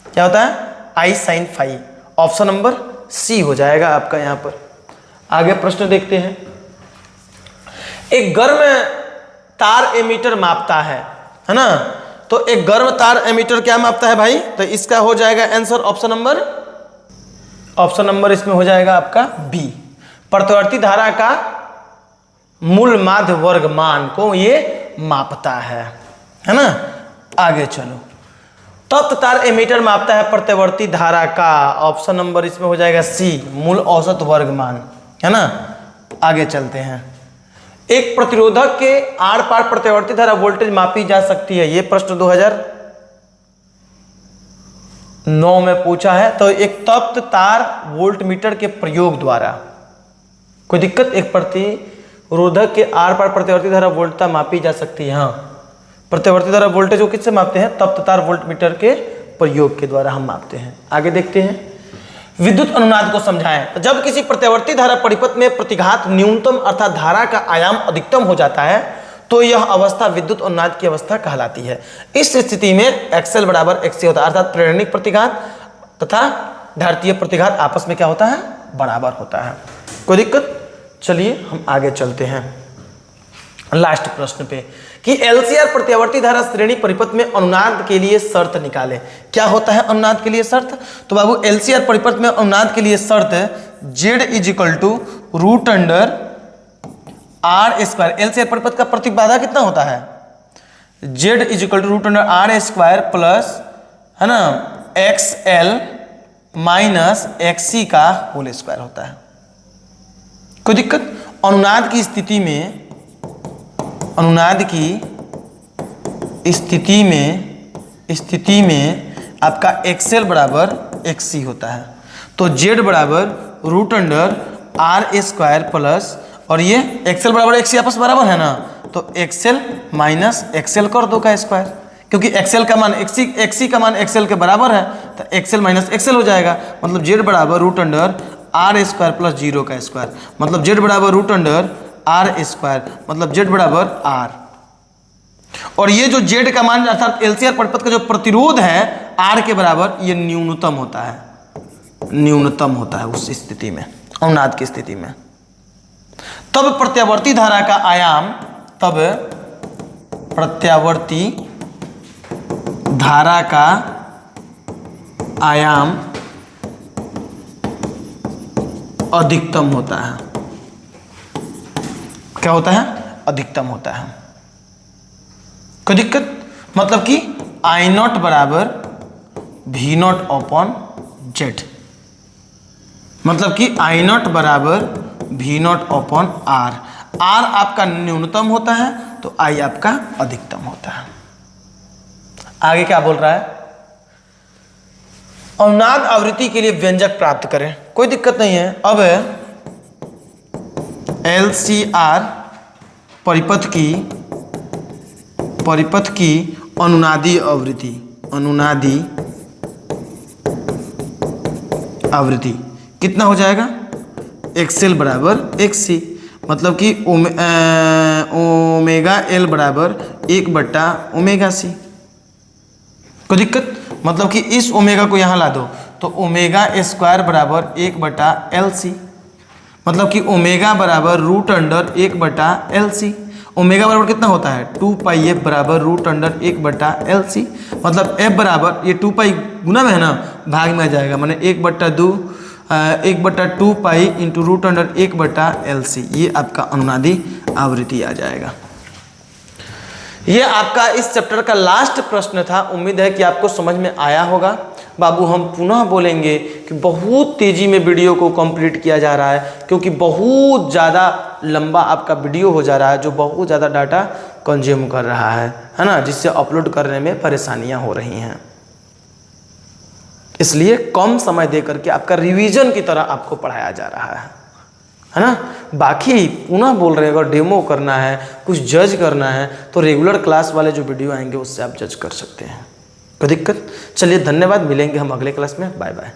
क्या होता है? I sine phi. Option number C हो जाएगा आपका यहां पर। आगे प्रश्न देखते हैं। एक गर्म तार एमीटर मापता है ना। तो एक गर्म तार एमीटर क्या मापता है भाई? तो इसका हो जाएगा आंसर ऑप्शन नंबर इसमें हो जाएगा आपका बी। प्रत्यावर्ती धारा का मूल माध्य वर्ग मान को ये मापता है ना। आगे चलो। तप्त तार एमीटर मापता है प्रत्यावर्ती धारा का। ऑप्शन नंबर इसमें हो जाएगा सी, मूल औसत वर्ग मान, है ना। आगे चलते हैं। एक प्रतिरोधक के आर पार प्रत्यावर्ती धारा वोल्टेज मापी जा सकती है। यह प्रश्न 2009 में पूछा है। तो एक तप्त तार वोल्टमीटर के प्रयोग द्वारा, कोई दिक्कत? एक प्रतिरोधक के आर पार प्रत्यावर्ती धारा वोल्टता मापी जा सकती है। हाँ, प्रत्यावर्ती धारा वोल्टेज को किससे मापते हैं? तप्त तार वोल्टमीटर के प्रयोग के द्वारा हम मापते हैं। आगे देखते हैं। विद्युत अनुनाद को समझाएं। जब किसी प्रत्यावर्ती धारा परिपथ में प्रतिघात न्यूनतम अर्थात धारा का आयाम अधिकतम हो जाता है तो यह अवस्था विद्युत अनुनाद की अवस्था कहलाती है। इस स्थिति में XL बराबर XC होता है, अर्थात प्रेरणिक प्रतिघात तथा धारितीय प्रतिघात आपस में क्या होता है? बराबर होता है। कोई दिक्कत? चलिए हम आगे चलते हैं लास्ट प्रश्न पे कि LCR प्रत्यावर्ती धारा श्रेणी परिपथ में अनुनाद के लिए शर्त निकाले। क्या होता है अनुनाद के लिए शर्त? तो बाबू LCR परिपथ में अनुनाद के लिए शर्त Z = √√R R square, L से परिपथ का प्रतिबाधा कितना होता है, Z is equal to root under R square plus, है ना, X L minus X C का होल स्क्वायर होता है। कोई दिक्कत? अनुनाद की स्थिति में, अनुनाद की स्थिति में आपका एक्सएल बराबर एक्स सी होता है। तो जेड बराबर root under R square plus, और ये एक्सएल बराबर एक्स सी आपस बराबर है ना, तो एक्सएल माइनस एक्सएल कर दो का स्क्वायर, क्योंकि एक्सएल का मान एक्सी का मान एक्सएल के बराबर है, तो एक्सएल माइनस एक्सएल हो जाएगा। मतलब जेड बराबर root under R square plus 0 का स्क्वायर, मतलब जेड बराबर रूट अंडर आर स्क्वायर, मतलब जेड बराबर आर। और ये जो जेड का मान अर्थात एलसीआर परिपथ का जो प्रतिरोध है आर के बराबर, ये न्यूनतम होता है, न्यूनतम होता है उस स्थिति में, अनुनाद की स्थिति में। तब प्रत्यावर्ती धारा का आयाम, तब प्रत्यावर्ती धारा का आयाम अधिकतम होता है। क्या होता है? अधिकतम होता है। कोई दिक्कत? मतलब कि आई नॉट बराबर भी नॉट अपॉन जेड, मतलब कि आई नॉट बराबर भी नॉट अपॉन आर। आर आपका न्यूनतम होता है तो आई आपका अधिकतम होता है। आगे क्या बोल रहा है? अनुनाद आवृत्ति के लिए व्यंजक प्राप्त करें। कोई दिक्कत नहीं है। अब एलसीआर परिपथ की अनुनादी आवृत्ति, अनुनादी आवृत्ति कितना हो जाएगा? एक्सएल बराबर एक्सी, मतलब कि ओमेगा एल बराबर 1/ओमेगा सी। कोई दिक्कत? मतलब कि इस ओमेगा को यहाँ ला दो तो ओमेगा स्क्वायर बराबर 1/LC, मतलब कि ओमेगा बराबर रूट अंडर 1/LC। ओमेगा बराबर कितना होता है? 2πf बराबर रूट अंडर 1/LC, मतलब f बराबर ये 2π गुना में है ना, भाग में आ जाएगा, माने 1/2π इंटू रूट अंडर 1/LC। ये आपका अनुनादी आवृत्ति आ जाएगा। ये आपका इस चैप्टर का लास्ट प्रश्न था। उम्मीद है कि आपको समझ में आया होगा। बाबू हम पुनः बोलेंगे कि बहुत तेज़ी में वीडियो को कंप्लीट किया जा रहा है, क्योंकि बहुत ज़्यादा लंबा आपका वीडियो हो जा रहा है, जो बहुत ज़्यादा डाटा कंज्यूम कर रहा है ना, जिससे अपलोड करने में परेशानियां हो रही हैं। इसलिए कम समय दे करके आपका रिवीजन की तरह आपको पढ़ाया जा रहा है ना। बाकी पुनः बोल रहे हैं, अगर डेमो करना है, कुछ जज करना है, तो रेगुलर क्लास वाले जो वीडियो आएंगे उससे आप जज कर सकते हैं। कोई दिक्कत? चलिए धन्यवाद, मिलेंगे हम अगले क्लास में। Bye bye.